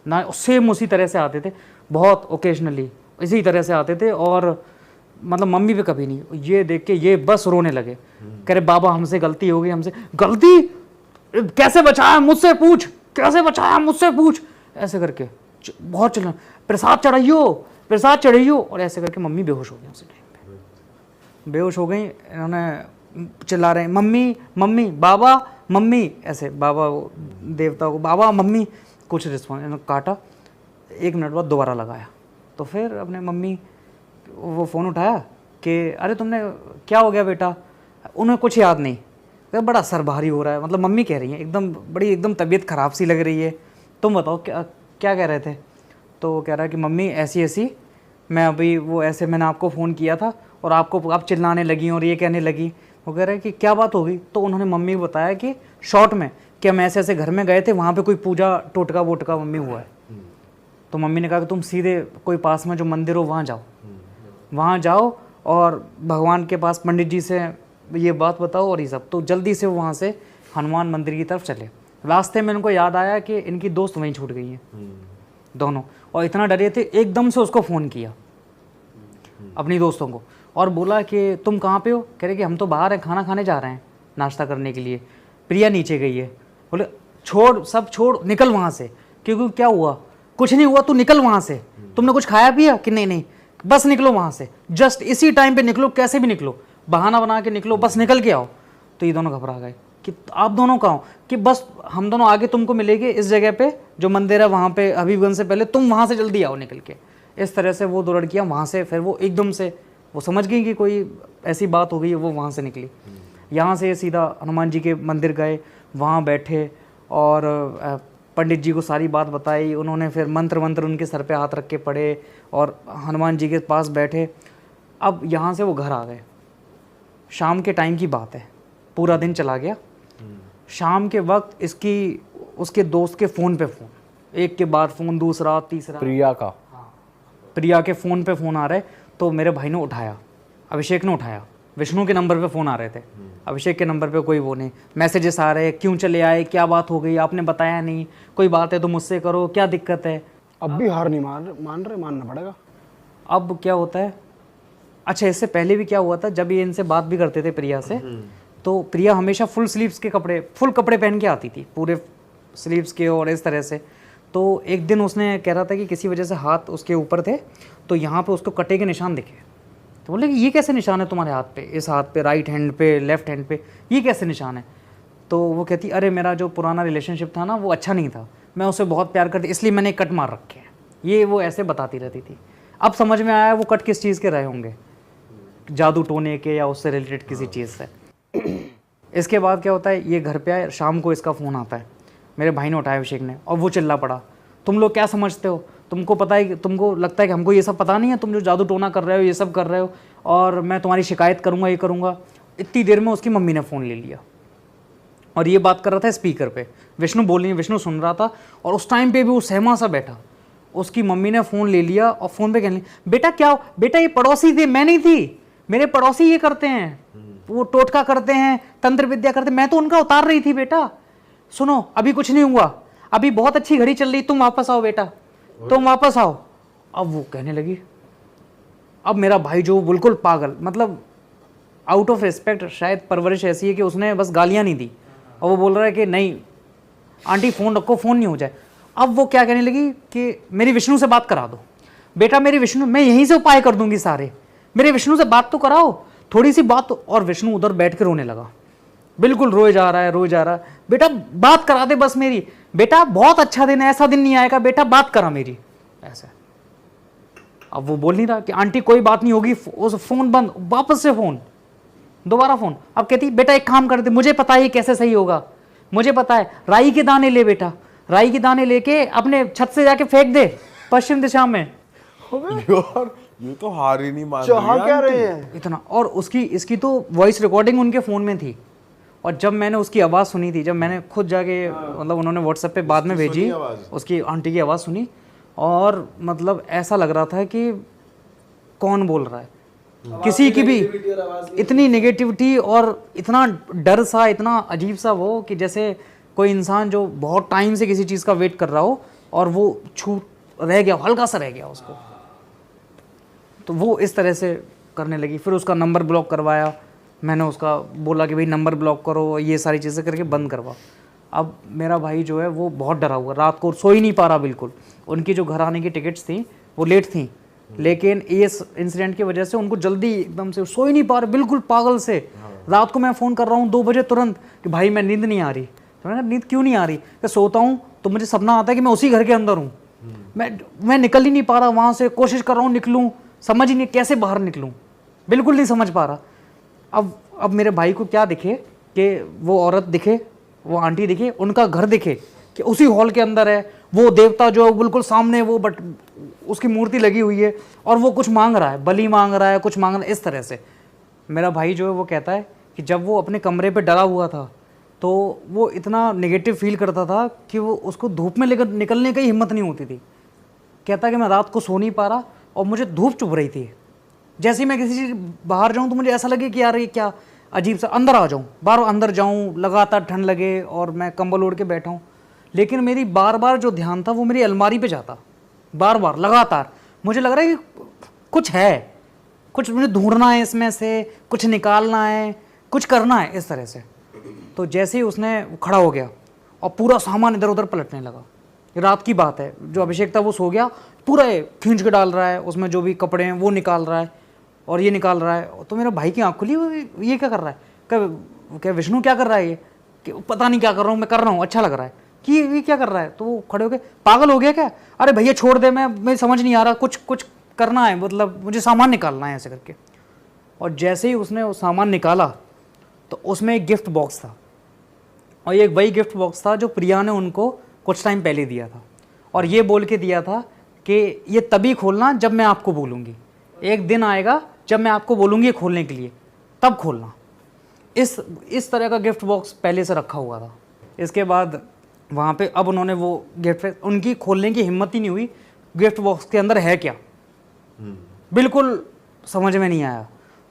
ना, सेम उसी तरह से आते थे, बहुत ओकेजनली इसी तरह से आते थे, और मतलब मम्मी पे कभी नहीं। ये देख के ये बस रोने लगे, कह रहे बाबा हमसे गलती हो गई, हमसे गलती, कैसे बचाया मुझसे पूछ, कैसे बचाया मुझसे पूछ, ऐसे करके बहुत चलना, प्रसाद चढ़ाइयो, और ऐसे करके मम्मी बेहोश हो गई। उसी टाइम पे बेहोश हो गई, इन्होंने चिल्ला रहे मम्मी मम्मी बाबा मम्मी, ऐसे बाबा देवता को बाबा मम्मी, कुछ रिस्पॉन्स। इन्होंने काटा, 1 मिनट बाद दोबारा लगाया, तो फिर अपने मम्मी वो फ़ोन उठाया कि अरे तुमने क्या हो गया बेटा, उन्हें कुछ याद नहीं, बड़ा सर भारी हो रहा है, मतलब मम्मी कह रही हैं एकदम तबीयत ख़राब सी लग रही है, तुम बताओ क्या कह रहे थे। तो कह रहा है कि मम्मी ऐसी मैं अभी वो ऐसे मैंने आपको फ़ोन किया था और आप चिल्लाने लगी और ये कहने लगी। वो कह रहे हैं कि क्या बात होगी। तो उन्होंने मम्मी को बताया कि शॉर्ट में कि हम ऐसे घर में गए थे, वहाँ पे कोई पूजा टोटका वोटका मम्मी हुआ है। तो मम्मी ने कहा कि तुम सीधे कोई पास में जो मंदिर हो वहाँ जाओ और भगवान के पास पंडित जी से ये बात बताओ और ये सब। तो जल्दी से वो वहाँ से हनुमान मंदिर की तरफ चले। रास्ते में इनको याद आया कि इनकी दोस्त वहीं छूट गई हैं दोनों, और इतना डरे थे, एकदम से उसको फ़ोन किया अपनी दोस्तों को और बोला कि तुम कहाँ पे हो? कह रहे कि हम तो बाहर हैं, खाना खाने जा रहे हैं, नाश्ता करने के लिए। प्रिया नीचे गई है। बोले छोड़, सब छोड़, निकल वहाँ से। क्योंकि क्या हुआ? कुछ नहीं हुआ, तू निकल वहाँ से। तुमने कुछ खाया पिया कि नहीं? नहीं, बस निकलो वहाँ से, जस्ट इसी टाइम पे निकलो, कैसे भी निकलो, बहाना बना के निकलो, बस निकल के आओ। तो ये दोनों घबरा गए कि आप दोनों कहाँ हो? कि बस हम दोनों आगे तुमको मिलेंगे इस जगह पे, जो मंदिर है वहाँ पे, हबीबगंज से पहले, तुम वहाँ से जल्दी आओ निकल के। इस तरह से वो दो लड़कियाँ वहाँ से, फिर वो एकदम से वो समझ गई कि कोई ऐसी बात हो गई है, वो वहाँ से निकली। यहाँ से सीधा हनुमान जी के मंदिर गए, वहाँ बैठे और पंडित जी को सारी बात बताई। उन्होंने फिर मंत्र उनके सर पे हाथ रख के पढ़े और हनुमान जी के पास बैठे। अब यहाँ से वो घर आ गए। शाम के टाइम की बात है, पूरा दिन चला गया। शाम के वक्त इसकी उसके दोस्त के फ़ोन पे फ़ोन, एक के बाद फ़ोन, दूसरा, तीसरा। प्रिया का? प्रिया के फ़ोन पे फ़ोन आ रहे, तो मेरे भाई ने उठाया, अभिषेक ने उठाया। विष्णु के नंबर पे फ़ोन आ रहे थे, अभिषेक के नंबर पे कोई वो नहीं। मैसेजेस आ रहे, क्यों चले आए, क्या बात हो गई, आपने बताया नहीं, कोई बात है तो मुझसे करो, क्या दिक्कत है। अब भी हार नहीं मान रहे, मानना पड़ेगा। अब क्या होता है, अच्छा इससे पहले भी क्या हुआ था, जब ये इनसे बात भी करते थे प्रिया से, तो प्रिया हमेशा फुल स्लीव्स के कपड़े, फुल कपड़े पहन के आती थी, पूरे स्लीव्स के और इस तरह से। तो एक दिन उसने कह रहा था कि किसी वजह से हाथ उसके ऊपर थे, तो यहाँ पे उसको कटे के निशान दिखे। तो बोले कि ये कैसे निशान है तुम्हारे हाथ पे, इस हाथ पे, राइट हैंड पे, लेफ्ट हैंड पे, ये कैसे निशान है? तो वो कहती, अरे मेरा जो पुराना रिलेशनशिप था ना, वो अच्छा नहीं था, मैं उससे बहुत प्यार करती, इसलिए मैंने कट मार रखे हैं। ये वो ऐसे बताती रहती थी। अब समझ में आया वो कट किस चीज़ के रहे होंगे, जादू टोने के या उससे रिलेटेड किसी चीज़ से। इसके बाद क्या होता है, ये घर पे आए, शाम को इसका फ़ोन आता है, मेरे भाई ने उठाया, अभिषेक ने, और वो चिल्ला पड़ा, तुम लोग क्या समझते हो, तुमको पता है, तुमको लगता है कि हमको ये सब पता नहीं है, तुम जो जादू टोना कर रहे हो, ये सब कर रहे हो, और मैं तुम्हारी शिकायत करूँगा, ये करूँगा। इतनी देर में उसकी मम्मी ने फ़ोन ले लिया और ये बात कर रहा था स्पीकर पे, विष्णु बोल रही है, विष्णु सुन रहा था, और उस टाइम पे भी वो सहमा सा बैठा। उसकी मम्मी ने फ़ोन ले लिया और फ़ोन पे कहने, बेटा क्या, बेटा ये पड़ोसी थे, मैं नहीं थी, मेरे पड़ोसी ये करते हैं, वो टोटका करते हैं, तंत्र विद्या करते हैं, मैं तो उनका उतार रही थी। बेटा सुनो, अभी कुछ नहीं हुआ, अभी बहुत अच्छी घड़ी चल रही, तुम वापस आओ बेटा, तुम वापस आओ। अब वो कहने लगी, अब मेरा भाई जो बिल्कुल पागल, मतलब आउट ऑफ रिस्पेक्ट, शायद परवरिश ऐसी है कि उसने बस गालियाँ नहीं दी, और वो बोल रहा है कि नहीं आंटी फ़ोन रखो, फ़ोन नहीं हो जाए। अब वो क्या कहने लगी कि मेरी विष्णु से बात करा दो। बेटा मेरी विष्णु, मैं यहीं से उपाय कर दूंगी सारे, मेरे विष्णु से बात तो कराओ, थोड़ी सी बात तो। और विष्णु उधर बैठ के रोने लगा, बिल्कुल रोए जा रहा है, रोए जा रहा है। बेटा बात करा दे बस मेरी, बेटा बहुत अच्छा दिन है, ऐसा दिन नहीं आएगा, बेटा बात करा मेरी, ऐसा। अब वो बोल नहीं रहा कि आंटी कोई बात नहीं होगी, उस फ़ोन बंद, वापस से फ़ोन, दोबारा फ़ोन। अब कहती बेटा एक काम कर दे, मुझे पता है कैसे सही होगा, मुझे पता है, राई के दाने ले बेटा, राई के दाने लेके अपने छत से जाके फेंक दे पश्चिम दिशा में। यार ये तो हार ही नहीं मान चाह रही क्या आंटी। रहे हैं? इतना। और इसकी तो वॉइस रिकॉर्डिंग उनके फ़ोन में थी, और जब मैंने उसकी आवाज़ सुनी थी, जब मैंने खुद जाके, मतलब उन्होंने व्हाट्सएप पे बाद में भेजी, उसकी आंटी की आवाज़ सुनी, और मतलब ऐसा लग रहा था कि कौन बोल रहा है, किसी की भी इतनी नेगेटिविटी और इतना डर सा, इतना अजीब सा वो, कि जैसे कोई इंसान जो बहुत टाइम से किसी चीज़ का वेट कर रहा हो और वो छूट रह गया, हल्का सा रह गया उसको। तो वो इस तरह से करने लगी। फिर उसका नंबर ब्लॉक करवाया मैंने, उसका बोला कि भाई नंबर ब्लॉक करो, ये सारी चीज़ें करके बंद करवा। अब मेरा भाई जो है वो बहुत डरा हुआ, रात को सो ही नहीं पा रहा बिल्कुल। उनकी जो घर आने की टिकट्स थी वो लेट थी, लेकिन इस इंसिडेंट की वजह से उनको जल्दी एकदम से सो ही नहीं पा रहे, बिल्कुल पागल से। रात को मैं फ़ोन कर रहा हूँ 2 बजे तुरंत कि भाई मैं नींद नहीं आ रही। तो मैंने कहा नींद क्यों नहीं आ रही? मैं सोता हूँ तो मुझे सपना आता है कि मैं उसी घर के अंदर हूँ, मैं निकल ही नहीं पा रहा वहाँ से, कोशिश कर रहा हूँ निकलूँ, समझ ही नहीं कैसे बाहर निकलूँ, बिल्कुल नहीं समझ पा रहा। अब मेरे भाई को क्या दिखे कि वो औरत दिखे, वो आंटी दिखे, उनका घर दिखे कि उसी हॉल के अंदर है, वो देवता जो बिल्कुल सामने, वो बट उसकी मूर्ति लगी हुई है, और वो कुछ मांग रहा है, बलि मांग रहा है, कुछ मांग रहा है, इस तरह से। मेरा भाई जो है वो कहता है कि जब वो अपने कमरे पे डरा हुआ था तो वो इतना नेगेटिव फील करता था कि वो उसको धूप में लेकर निकलने की हिम्मत नहीं होती थी। कहता है कि मैं रात को सो नहीं पा रहा और मुझे धूप चुभ रही थी, जैसे ही मैं किसी चीज़ बाहर जाऊँ तो मुझे ऐसा लगे कि यार ये क्या, अजीब सा, अंदर आ जाऊँ, बार अंदर जाऊँ, लगातार ठंड लगे और मैं कंबल ओढ़ के बैठा हूँ, लेकिन मेरी बार बार जो ध्यान था वो मेरी अलमारी पे जाता, बार बार लगातार। मुझे लग रहा है कि कुछ है, कुछ मुझे ढूंढना है इसमें से, कुछ निकालना है, कुछ करना है इस तरह से। तो जैसे ही उसने खड़ा हो गया और पूरा सामान इधर उधर पलटने लगा, रात की बात है, जो अभिषेक था वो सो गया, पूरा खींच के डाल रहा है, उसमें जो भी कपड़े हैं वो निकाल रहा है और ये निकाल रहा है। तो मेरा भाई की आँख खुली, ये क्या कर रहा है, क्या विष्णु क्या कर रहा है, ये कि पता नहीं क्या कर रहा हूँ, मैं कर रहा हूँ, अच्छा लग रहा है कि ये क्या कर रहा है। तो वो खड़े हो गए, पागल हो गया क्या, अरे भैया छोड़ दे, मैं समझ नहीं आ रहा, कुछ कुछ करना है, मतलब मुझे सामान निकालना है, ऐसे करके। और जैसे ही उसने वो सामान निकाला तो उसमें एक गिफ्ट बॉक्स था, और ये वही गिफ्ट बॉक्स था जो प्रिया ने उनको कुछ टाइम पहले दिया था, और ये बोल के दिया था कि ये तभी खोलना जब मैं आपको बोलूँगी, एक दिन आएगा जब मैं आपको बोलूँगी खोलने के लिए, तब खोलना। इस तरह का गिफ्ट बॉक्स पहले से रखा हुआ था। इसके बाद वहाँ पे अब उन्होंने वो गिफ्ट, उनकी खोलने की हिम्मत ही नहीं हुई, गिफ्ट बॉक्स के अंदर है क्या, बिल्कुल समझ में नहीं आया।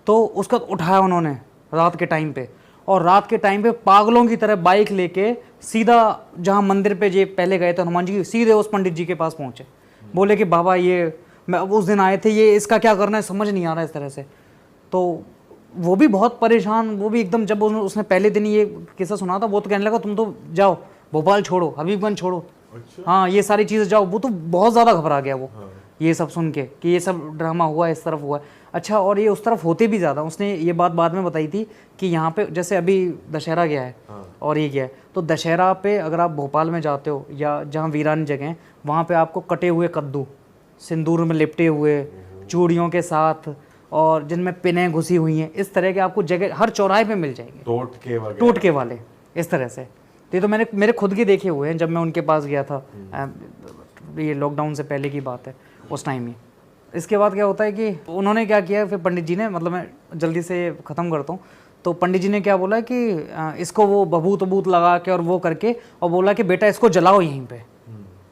तो उसका उठाया उन्होंने रात के टाइम पे, और रात के टाइम पे पागलों की तरह बाइक लेके सीधा जहाँ मंदिर पे जे पहले गए थे हनुमान जी, सीधे उस पंडित जी के पास पहुँचे। बोले कि बाबा ये मैं उस दिन आए थे, ये इसका क्या करना है, समझ नहीं आ रहा इस तरह से। तो वो भी बहुत परेशान, वो भी एकदम, जब उसने पहले दिन ये किस्सा सुना था, वो तो कहने लगा तुम तो जाओ, भोपाल छोड़ो, हबीबगंज छोड़ो, हाँ ये सारी चीज़ें जाओ। वो तो बहुत ज़्यादा घबरा गया वो, ये सब सुन के कि ये सब ड्रामा हुआ, इस तरफ हुआ। अच्छा, और ये उस तरफ होते भी ज़्यादा। उसने ये बात बाद में बताई थी कि यहाँ पे जैसे अभी दशहरा गया है और ये गया है, तो दशहरा पे अगर आप भोपाल में जाते हो या जहाँ वीरान जगह हैं, वहाँ पे आपको कटे हुए कद्दू, सिंदूर में लिपटे हुए, चूड़ियों के साथ, और जिनमें पिनें घुसी हुई हैं, इस तरह के आपको जगह हर चौराहे पे मिल जाएंगे, टोटके वाले इस तरह से। तो ये तो मैंने मेरे खुद के देखे हुए हैं, जब मैं उनके पास गया था, ये लॉकडाउन से पहले की बात है, उस टाइम ही। इसके बाद क्या होता है कि उन्होंने क्या किया, फिर पंडित जी ने, मतलब मैं जल्दी से ख़त्म करता हूँ, तो पंडित जी ने क्या बोला कि इसको वो बबूत वबूत लगा के और वो करके, और बोला कि बेटा इसको जलाओ यहीं पे,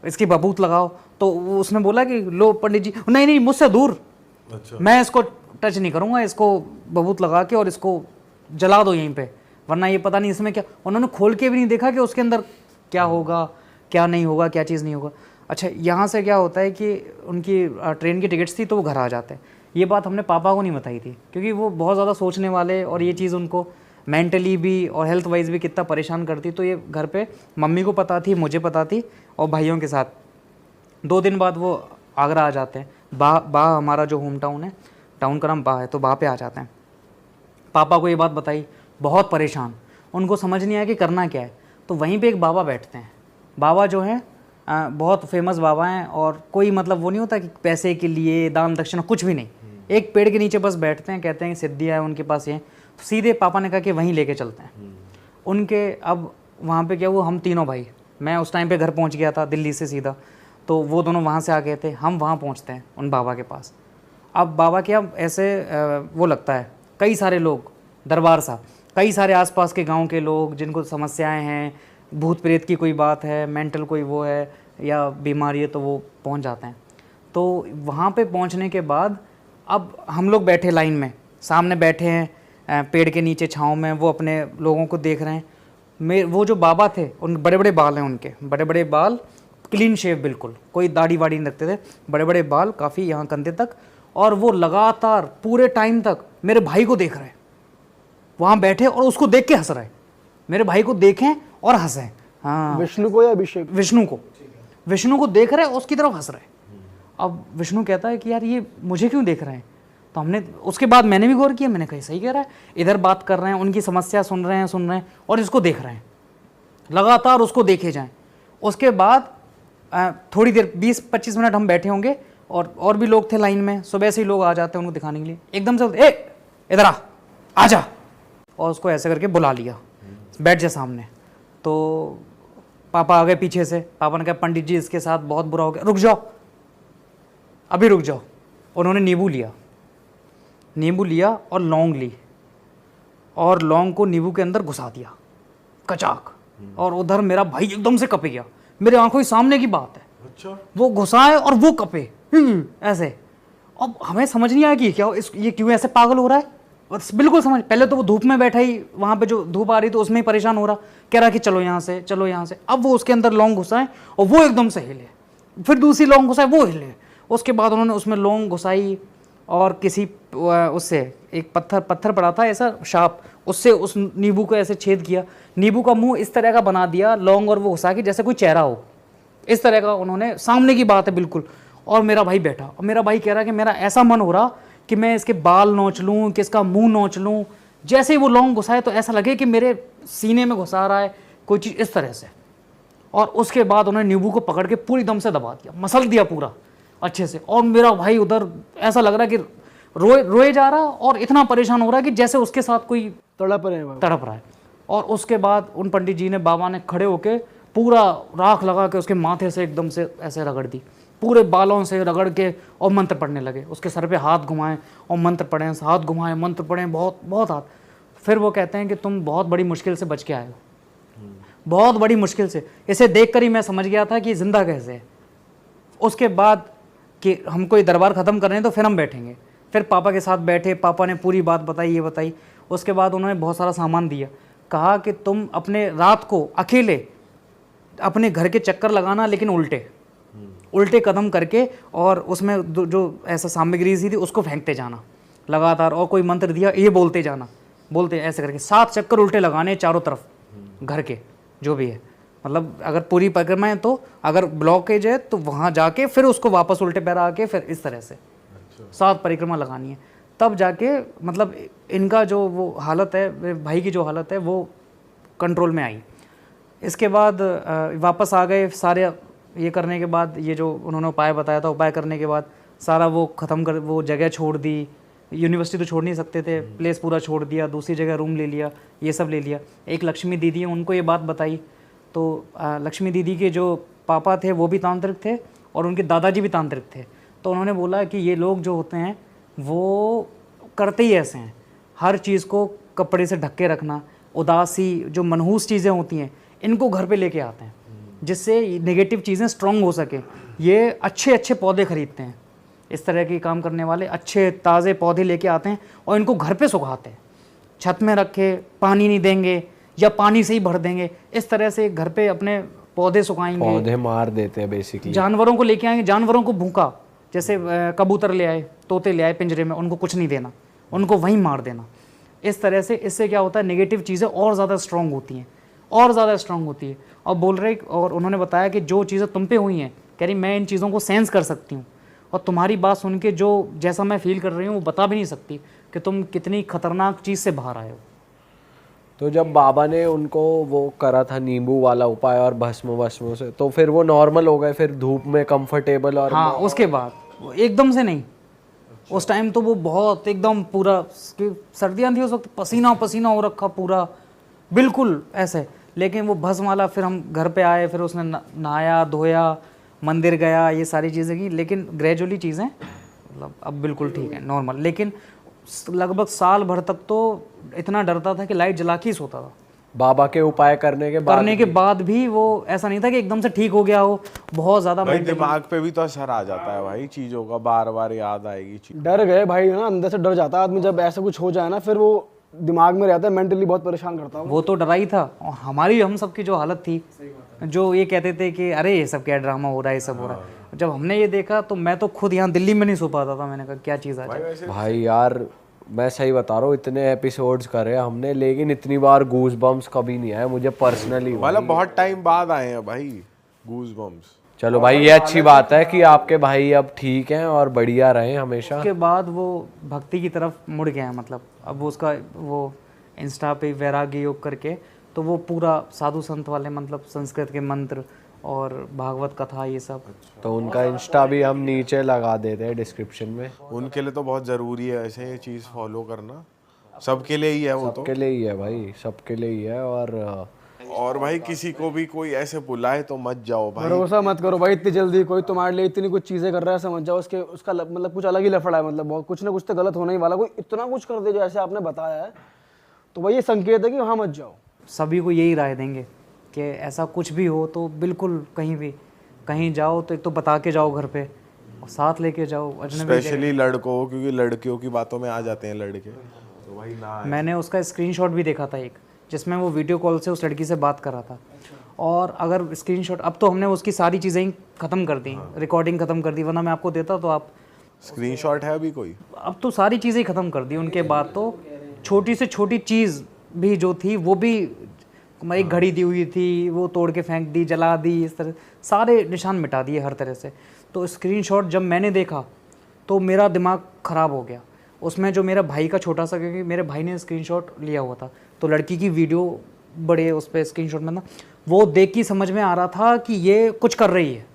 इसकी बबूत लगाओ। तो उसने बोला कि लो पंडित जी, नहीं नहीं मुझसे दूर, अच्छा। मैं इसको टच नहीं करूँगा, इसको बबूत लगा के और इसको जला दो यहीं पे, वरना ये पता नहीं इसमें क्या। उन्होंने खोल के भी नहीं देखा कि उसके अंदर क्या होगा, क्या नहीं होगा, क्या चीज़ नहीं होगा। अच्छा, यहाँ से क्या होता है कि उनकी ट्रेन की टिकट्स थी तो वो घर आ जाते हैं। ये बात हमने पापा को नहीं बताई थी, क्योंकि वो बहुत ज़्यादा सोचने वाले, और ये चीज़ उनको मेंटली भी और हेल्थ वाइज भी कितना परेशान करती। तो ये घर पे मम्मी को पता थी, मुझे पता थी, और भाइयों के साथ। 2 दिन बाद वो आगरा आ जाते हैं। बा हमारा जो होम टाउन है, टाउन का नाम बा है, तो बा पे आ जाते हैं। पापा को ये बात बताई, बहुत परेशान, उनको समझ नहीं आया कि करना क्या है। तो वहीं पे एक बाबा बैठते हैं। बाबा जो हैं बहुत फेमस बाबा हैं, और कोई मतलब वो नहीं होता कि पैसे के लिए दान दक्षिणा, कुछ भी नहीं। एक पेड़ के नीचे बस बैठते हैं, कहते हैं कि सिद्धियाँ है उनके पास ये। तो सीधे पापा ने कहा कि वहीं लेके चलते हैं उनके। अब वहाँ पे क्या हुआ, हम तीनों भाई, मैं उस टाइम पे घर पहुँच गया था दिल्ली से सीधा, तो वो दोनों वहाँ से आ गए थे, हम वहाँ पहुँचते हैं उन बाबा के पास। अब बाबा क्या ऐसे वो लगता है, कई सारे लोग, दरबार साहब, कई सारे आसपास के गांव के लोग जिनको समस्याएं हैं, भूत प्रेत की कोई बात है, मेंटल कोई वो है या बीमारी है, तो वो पहुंच जाते हैं। तो वहाँ पे पहुंचने के बाद अब हम लोग बैठे लाइन में, सामने बैठे हैं पेड़ के नीचे छाँव में, वो अपने लोगों को देख रहे हैं। वो जो बाबा थे, उन बड़े बड़े बाल हैं, उनके बड़े बड़े बाल, क्लीन शेव बिल्कुल, कोई दाढ़ी वाड़ी नहीं रखते थे, बड़े बड़े बाल काफ़ी यहाँ कंधे तक, और वो लगातार पूरे टाइम तक मेरे भाई को देख रहे हैं, वहाँ बैठे और उसको देख के हंस रहे हैं। मेरे भाई को देखें और हंसें। हाँ, विष्णु को या अभिषेक? विष्णु को देख रहे हैं, उसकी तरफ हंस रहे हैं। अब विष्णु कहता है कि यार ये मुझे क्यों देख रहे हैं। तो हमने उसके बाद मैंने भी गौर किया, मैंने कहा सही कह रहा है, इधर बात कर रहे हैं, उनकी समस्या सुन रहे हैं और इसको देख रहे हैं, लगातार उसको देखे जाएं। उसके बाद थोड़ी देर 20-25 मिनट हम बैठे होंगे, और भी लोग थे लाइन में, सुबह से ही लोग आ जाते हैं उनको दिखाने के लिए। एकदम से ए इधर आ जा, और उसको ऐसे करके बुला लिया, बैठ जा सामने। तो पापा आ गए पीछे से। पापा ने कहा पंडित जी इसके साथ बहुत बुरा हो गया, रुक जाओ, अभी रुक जाओ। उन्होंने नींबू लिया और लौंग ली, और लौंग को नींबू के अंदर घुसा दिया कचाक, और उधर मेरा भाई एकदम से कप गया, मेरे आंखों के सामने की बात है। अच्छा। वो घुसाए और वो कपे ऐसे। अब हमें समझ नहीं आया कि क्या ये क्यों ऐसे पागल हो रहा है, बस बिल्कुल समझ। पहले तो वो धूप में बैठा ही, वहाँ पे जो धूप आ रही तो उसमें ही परेशान हो रहा, कह रहा कि चलो यहाँ से, चलो यहाँ से। अब वो उसके अंदर लौंग घुसाए और वो एकदम से हिले, फिर दूसरी लौंग घुसाए, वो हिले। उसके बाद उन्होंने उसमें लौंग घुसाई और किसी उससे एक पत्थर पड़ा था ऐसा शार्प, उससे उस नींबू को ऐसे छेद किया, नींबू का मुंह इस तरह का बना दिया लौंग और वो घुसा के जैसे कोई चेहरा हो, इस तरह का उन्होंने, सामने की बात है बिल्कुल। और मेरा भाई बैठा और मेरा भाई कह रहा कि मेरा ऐसा मन हो रहा कि मैं इसके बाल नोच लूँ, कि इसका मुंह नोच लूँ। जैसे ही वो लौंग घुसाए तो ऐसा लगे कि मेरे सीने में घुसा रहा है कोई चीज़, इस तरह से। और उसके बाद उन्होंने नींबू को पकड़ के पूरी दम से दबा दिया, मसल दिया पूरा अच्छे से। और मेरा भाई उधर ऐसा लग रहा है कि रोए जा रहा और इतना परेशान हो रहा है कि जैसे उसके साथ कोई तड़प रहे हैं बाबा। तड़प रहा है। और उसके बाद उन पंडित जी ने, बाबा ने खड़े होके पूरा राख लगा के उसके माथे से एकदम से ऐसे रगड़ दी, पूरे बालों से रगड़ के, और मंत्र पढ़ने लगे। उसके सर पे हाथ घुमाए और मंत्र पढ़े, हाथ घुमाए, मंत्र पढ़े, बहुत बहुत हाथ। फिर वो कहते हैं कि तुम बहुत बड़ी मुश्किल से बच के आए हो, बहुत बड़ी मुश्किल से। इसे देखकर ही मैं समझ गया था कि जिंदा कैसे है। उसके बाद कि हमको ये दरबार ख़त्म करने हैं तो फिर हम बैठेंगे। फिर पापा के साथ बैठे, पापा ने पूरी बात बताई, ये बताई। उसके बाद उन्होंने बहुत सारा सामान दिया, कहा कि तुम अपने रात को अकेले अपने घर के चक्कर लगाना, लेकिन उल्टे कदम करके, और उसमें जो ऐसा सामग्री सी थी उसको फेंकते जाना लगातार, और कोई मंत्र दिया ये बोलते जाना, बोलते ऐसे करके 7 चक्कर उल्टे लगाने चारों तरफ घर के, जो भी है। मतलब अगर पूरी परिक्रमा है तो, अगर ब्लॉकेज है तो वहाँ जाके फिर उसको वापस उल्टे पैर आके फिर इस तरह से 7 परिक्रमा लगानी है। तब जाके मतलब इनका जो वो हालत है, मेरे भाई की जो हालत है, वो कंट्रोल में आई। इसके बाद वापस आ गए सारे। ये करने के बाद, ये जो उन्होंने उपाय बताया था, उपाय करने के बाद सारा वो ख़त्म कर, वो जगह छोड़ दी। यूनिवर्सिटी तो छोड़ नहीं सकते थे, प्लेस पूरा छोड़ दिया, दूसरी जगह रूम ले लिया, ये सब ले लिया। एक लक्ष्मी दीदी है, उनको ये बात बताई। तो लक्ष्मी दीदी के जो पापा थे वो भी तांत्रिक थे और उनके दादाजी भी तांत्रिक थे। तो उन्होंने बोला कि ये लोग जो होते हैं वो करते ही ऐसे हैं, हर चीज़ को कपड़े से ढक के रखना, उदासी, जो मनहूस चीज़ें होती हैं इनको घर पे लेके आते हैं, जिससे नेगेटिव चीज़ें स्ट्रॉन्ग हो सके। ये अच्छे अच्छे पौधे खरीदते हैं, इस तरह के काम करने वाले अच्छे ताज़े पौधे लेके आते हैं और इनको घर पे सुखाते हैं, छत में रखे, पानी नहीं देंगे या पानी से ही भर देंगे, इस तरह से घर पे अपने पौधे सुखाएंगे। पौधे मार देते हैं बेसिकली। जानवरों को लेके आएंगे, जानवरों को भूखा, जैसे कबूतर ले आए, तोते ले आए पिंजरे में, उनको कुछ नहीं देना, उनको वहीं मार देना। इस तरह से इससे क्या होता है, नेगेटिव चीज़ें और ज़्यादा स्ट्रॉन्ग होती हैं, और ज़्यादा स्ट्रॉन्ग होती है। और बोल रहे, और उन्होंने बताया कि जो चीज़ें तुम पे हुई हैं, कह रही मैं इन चीज़ों को सेंस कर सकती हूँ, और तुम्हारी बात सुन के जो जैसा मैं फील कर रही हूँ वो बता भी नहीं सकती कि तुम कितनी खतरनाक चीज़ से बाहर आए हो। तो जब बाबा ने उनको वो करा था नींबू वाला उपाय और भस्म से, तो फिर वो नॉर्मल हो गए, फिर धूप में कंफर्टेबल? और हाँ, उसके बाद वो एकदम से नहीं, उस टाइम तो वो बहुत एकदम पूरा, सर्दियाँ थी उस वक्त, पसीना पसीना हो रखा पूरा, बिल्कुल ऐसे। लेकिन वो भस्म वाला, फिर हम घर पे आए, फिर उसने नहाया धोया, मंदिर गया, ये सारी चीज़ें की। लेकिन ग्रेजुअली चीज़ें मतलब अब बिल्कुल ठीक है, नॉर्मल। लेकिन लगभग साल भर तक तो इतना डरता था कि लाइट जला के ही सोता था। बाबा के उपाय करने के बाद भी वो ऐसा नहीं था कि एकदम से ठीक हो गया हो, बहुत ज़्यादा भाई दिमाग पे भी तो असर आ जाता है भाई, चीज़ों का बार बार याद आएगी चीज़। डर गए भाई ना, अंदर से डर जाता है आदमी, जब ऐसा कुछ हो जाए ना फिर वो दिमाग में रहता है, मेंटली बहुत परेशान करता है वो तो डरा ही था। और हम सबकी जो हालत थी, जो ये कहते थे कि अरे ये सब क्या ड्रामा हो रहा है, ये सब हो रहा है, जब हमने ये देखा तो मैं तो खुद यहाँ दिल्ली में नहीं सो पाता था। मैंने कहा क्या चीज़ आ जाए। भाई यार मैं सही बता रहा हूँ, इतने एपिसोड्स करे हमने, लेकिन इतनी बार गूज बम्स कभी नहीं आए मुझे पर्सनली। मतलब बहुत टाइम बाद आए हैं भाई गूज बम्स। चलो भाई, ये अच्छी बात है कि आपके भाई अब ठीक हैं और बढ़िया रहे हमेशा। उसके बाद वो भक्ति की तरफ मुड़ गया, मतलब अब वो उसका वो इंस्टा पे वैराग्य योग करके, तो वो पूरा साधु संत वाले, मतलब संस्कृत के मंत्र और भागवत कथा ये सब। तो उनका इंस्टा भी हम नीचे लगा देते हैं डिस्क्रिप्शन में। उनके लिए तो बहुत ज़रूरी है ऐसे ये चीज़ फॉलो करना, सबके लिए ही है वो तो। सबके लिए ही है भाई, सबके लिए ही है। और भाई किसी को भी कोई ऐसे बुलाए तो मत जाओ भाई, भरोसा मत करो भाई इतनी जल्दी। कोई तुम्हारे लिए इतनी कुछ चीज़ें कर रहा है, समझ जाओ उसका मतलब कुछ अलग ही लफड़ा है, मतलब बहुत कुछ ना कुछ तो गलत होने ही वाला। कोई इतना कुछ कर दे जो ऐसे आपने बताया है, तो भाई ये संकेत है कि वहाँ मत जाओ। सभी को यही राय देंगे कि ऐसा कुछ भी हो तो बिल्कुल कहीं जाओ तो एक तो बता के जाओ घर पे, और साथ लेके जाओ अजनबी। स्पेशली लड़कों, क्योंकि लड़कियों की बातों में आ जाते हैं लड़के, तो भाई ना। मैंने उसका स्क्रीनशॉट भी देखा था एक, जिसमें वो वीडियो कॉल से उस लड़की से बात कर रहा था। और अगर स्क्रीनशॉट, अब तो हमने उसकी सारी चीज़ें ही ख़त्म कर दी, रिकॉर्डिंग ख़त्म कर दी, वरना मैं आपको देता तो आप, स्क्रीनशॉट है अभी कोई? अब तो सारी चीज़ें ही ख़त्म कर दी। उनके बाद तो छोटी से छोटी चीज़ भी जो थी वो भी, एक घड़ी दी हुई थी वो तोड़ के फेंक दी, जला दी, इस तरह सारे निशान मिटा दिए हर तरह से। तो स्क्रीनशॉट जब मैंने देखा तो मेरा दिमाग ख़राब हो गया। उसमें जो मेरा भाई का छोटा सा, क्योंकि मेरे भाई ने स्क्रीनशॉट लिया हुआ था, तो लड़की की वीडियो बड़े उस पर स्क्रीनशॉट में ना, वो देख के समझ में आ रहा था कि ये कुछ कर रही है,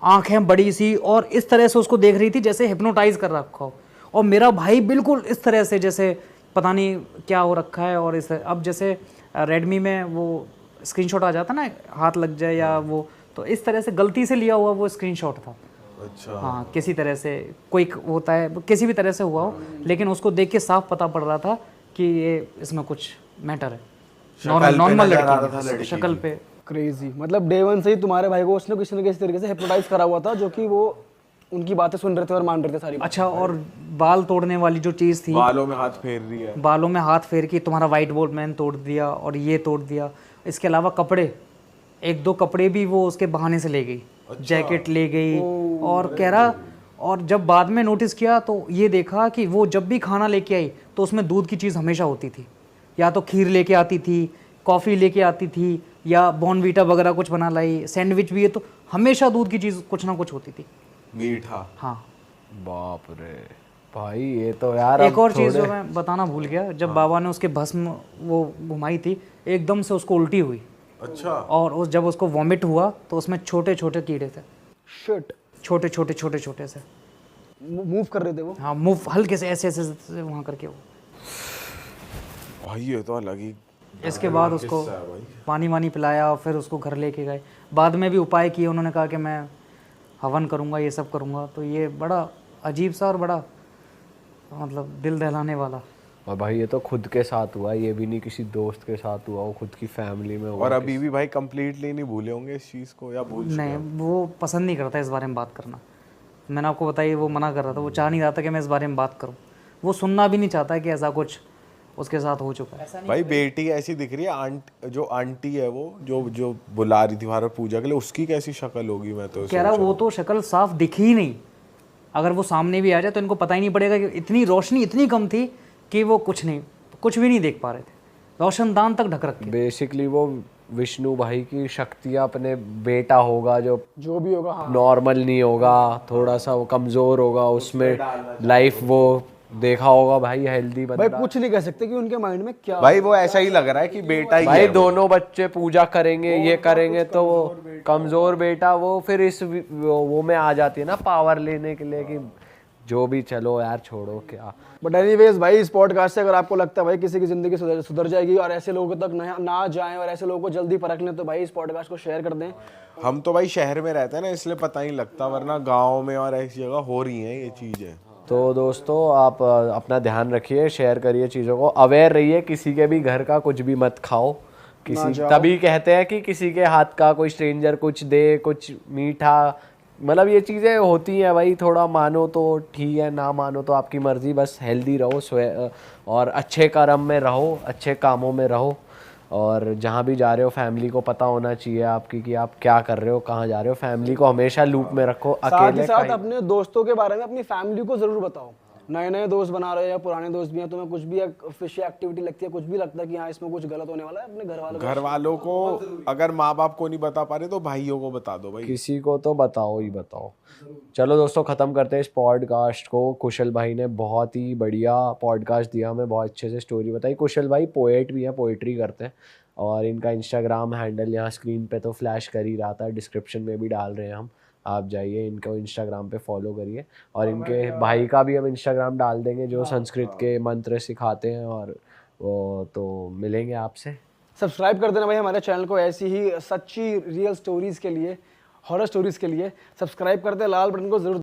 आंखें बड़ी सी और इस तरह से उसको देख रही थी जैसे हिप्नोटाइज कर रखा हो। और मेरा भाई बिल्कुल इस तरह से जैसे पता नहीं क्या हो रखा है। और इस अब जैसे रेडमी में वो स्क्रीनशॉट आ जाता ना, हाथ लग जाए या वो, तो इस तरह से गलती से लिया हुआ वो स्क्रीनशॉट था। अच्छा। हाँ, किसी तरह से कोई होता है, किसी भी तरह से हुआ हो, लेकिन उसको देख के साफ पता पड़ रहा था कि ये इसमें कुछ मैटर है। नॉर्मल लड़की शक्ल पे। क्रेजी, मतलब डे वन से ही तुम्हारे भाई को उसने किसी न किसी तरीके से हिप्नोटाइज करा हुआ था, जो कि वो उनकी बातें सुन रहे थे और मान रहे थे सारी। अच्छा, और बाल तोड़ने वाली जो चीज़ थी, बालों में हाथ फेर रही है। बालों में हाथ फेर के तुम्हारा वाइट बोर्ड मैंने तोड़ दिया और ये तोड़ दिया। इसके अलावा कपड़े, एक दो कपड़े भी वो उसके बहाने से ले गई, जैकेट ले गई। और कह रहा, और जब बाद में नोटिस किया तो ये देखा कि वो जब भी खाना लेके आई तो उसमें दूध की चीज़ हमेशा होती थी। या तो खीर लेके आती थी, कॉफ़ी लेके आती थी, या बॉर्नवीटा वगैरह कुछ बना लाई, सैंडविच भी है, तो हमेशा दूध की चीज़ कुछ ना कुछ होती थी। मीठा। हाँ। बाप रे भाई, ये तो यार एक और चीज़ जो मैं बताना भूल गया, जब बाबा ने उसके भस्म वो घुमाई थी, एकदम से उसको उल्टी हुई। अच्छा। और उस जब उसको वॉमिट हुआ तो उसमें छोटे छोटे कीड़े थे, शिट, छोटे छोटे छोटे छोटे से। मूव कर रहे थे वो। हाँ, मूव हल्के से ऐसे ऐसे वहाँ करके वो। भाई ये तो अलग ही। इसके बाद उसको पानी वानी पिलाया और फिर उसको घर लेके गए। बाद में भी उपाय किए, उन्होंने कहा कि मैं हवन करूँगा, ये सब करूँगा। तो ये बड़ा अजीब सा और बड़ा मतलब दिल दहलाने वाला। और भाई ये तो खुद के साथ हुआ, ये भी नहीं किसी दोस्त के साथ हुआ, वो खुद की फैमिली में हुआ। और अभी भी भाई कंप्लीटली नहीं भूले होंगे इस चीज़ को, या भूल चुके नहीं, हैं? वो पसंद नहीं करता इस बारे में बात करना। मैंने आपको बताया, वो मना कर रहा था, वो चाह नहीं रहा था कि मैं इस बारे में बात करूं। वो सुनना भी नहीं चाहता कि ऐसा कुछ उसके साथ हो चुका है। भाई बेटी ऐसी दिख रही है, जो आंटी है वो जो बुला रही थी वहाँ पूजा के लिए, उसकी कैसी शक्ल होगी? मैं तो कह रहा वो तो शक्ल साफ दिखी ही नहीं। अगर वो सामने भी आ जाए तो इनको पता ही नहीं पड़ेगा कि इतनी रोशनी इतनी कम थी कि वो कुछ भी नहीं देख पा रहे थे, रोशनदान तक ढक रखे। बेसिकली वो विष्णु भाई की शक्तियाँ, अपने बेटा होगा जो भी होगा, हाँ। नॉर्मल नहीं होगा, थोड़ा सा वो कमज़ोर होगा, उसमें लाइफ वो देखा होगा भाई, हेल्दी भाई बंदा। कुछ नहीं कह सकते कि उनके माइंड में क्या। भाई वो ऐसा ही लग रहा है कि बेटा ही भाई है वो। दोनों बच्चे पूजा करेंगे, ये करेंगे, तो वो कमज़ोर बेटा वो फिर इस वो में आ जाती है ना, पावर लेने के लिए कि जो भी, चलो यार छोड़ो क्या। बट एनीवेज भाई, इस पॉडकास्ट से अगर आपको लगता है भाई किसी की जिंदगी सुधर जाएगी और ऐसे लोगों तक ना जाएं और ऐसे लोगों को जल्दी परख लें, तो भाई इस पॉडकास्ट को शेयर कर दें। हम तो भाई शहर में रहते हैं ना, इसलिए पता नहीं लगता, वरना गाँव में और ऐसी जगह हो रही हैं ये चीज़ें। तो दोस्तों आप अपना ध्यान रखिए, शेयर करिए चीज़ों को, अवेयर रहिए, किसी के भी घर का कुछ भी मत खाओ। तभी कहते हैं कि किसी के हाथ का कोई स्ट्रेंजर कुछ दे, कुछ मीठा, मतलब ये चीज़ें होती हैं भाई। थोड़ा मानो तो ठीक है, ना मानो तो आपकी मर्ज़ी, बस हेल्दी रहो और अच्छे कर्म में रहो, अच्छे कामों में रहो। और जहाँ भी जा रहे हो फैमिली को पता होना चाहिए आपकी कि आप क्या कर रहे हो, कहाँ जा रहे हो। फैमिली को हमेशा लूप में रखो, साथ ही साथ अपने दोस्तों के बारे में अपनी फैमिली को जरूर बताओ। नए नए दोस्त बना रहे हो या पुराने दोस्त भी हैं, तुम्हें कुछ भी फिशी एक्टिविटी लगती है, कुछ भी लगता है कि हाँ इसमें कुछ गलत होने वाला है, अपने घर वालों को अगर माँ बाप को नहीं बता पा रहे तो भाइयों को बता दो भाई, किसी को तो बताओ ही बताओ। चलो दोस्तों, ख़त्म करते हैं इस पॉडकास्ट को। कुशल भाई ने बहुत ही बढ़िया पॉडकास्ट दिया, हमें बहुत अच्छे से स्टोरी बताई। कुशल भाई पोएट भी हैं, पोइट्री करते हैं, और इनका इंस्टाग्राम हैंडल यहाँ स्क्रीन पे तो फ्लैश कर ही रहा था, डिस्क्रिप्शन में भी डाल रहे हैं हम, आप जाइए इनको इंस्टाग्राम पे फॉलो करिए। और इनके भाई का भी हम इंस्टाग्राम डाल देंगे, जो संस्कृत के मंत्र सिखाते हैं, और वो तो मिलेंगे आपसे। सब्सक्राइब कर देना भाई हमारे चैनल को, ऐसी ही सच्ची रियल स्टोरीज के लिए, हॉरर स्टोरीज के लिए सब्सक्राइब करते, लाल बटन को जरूर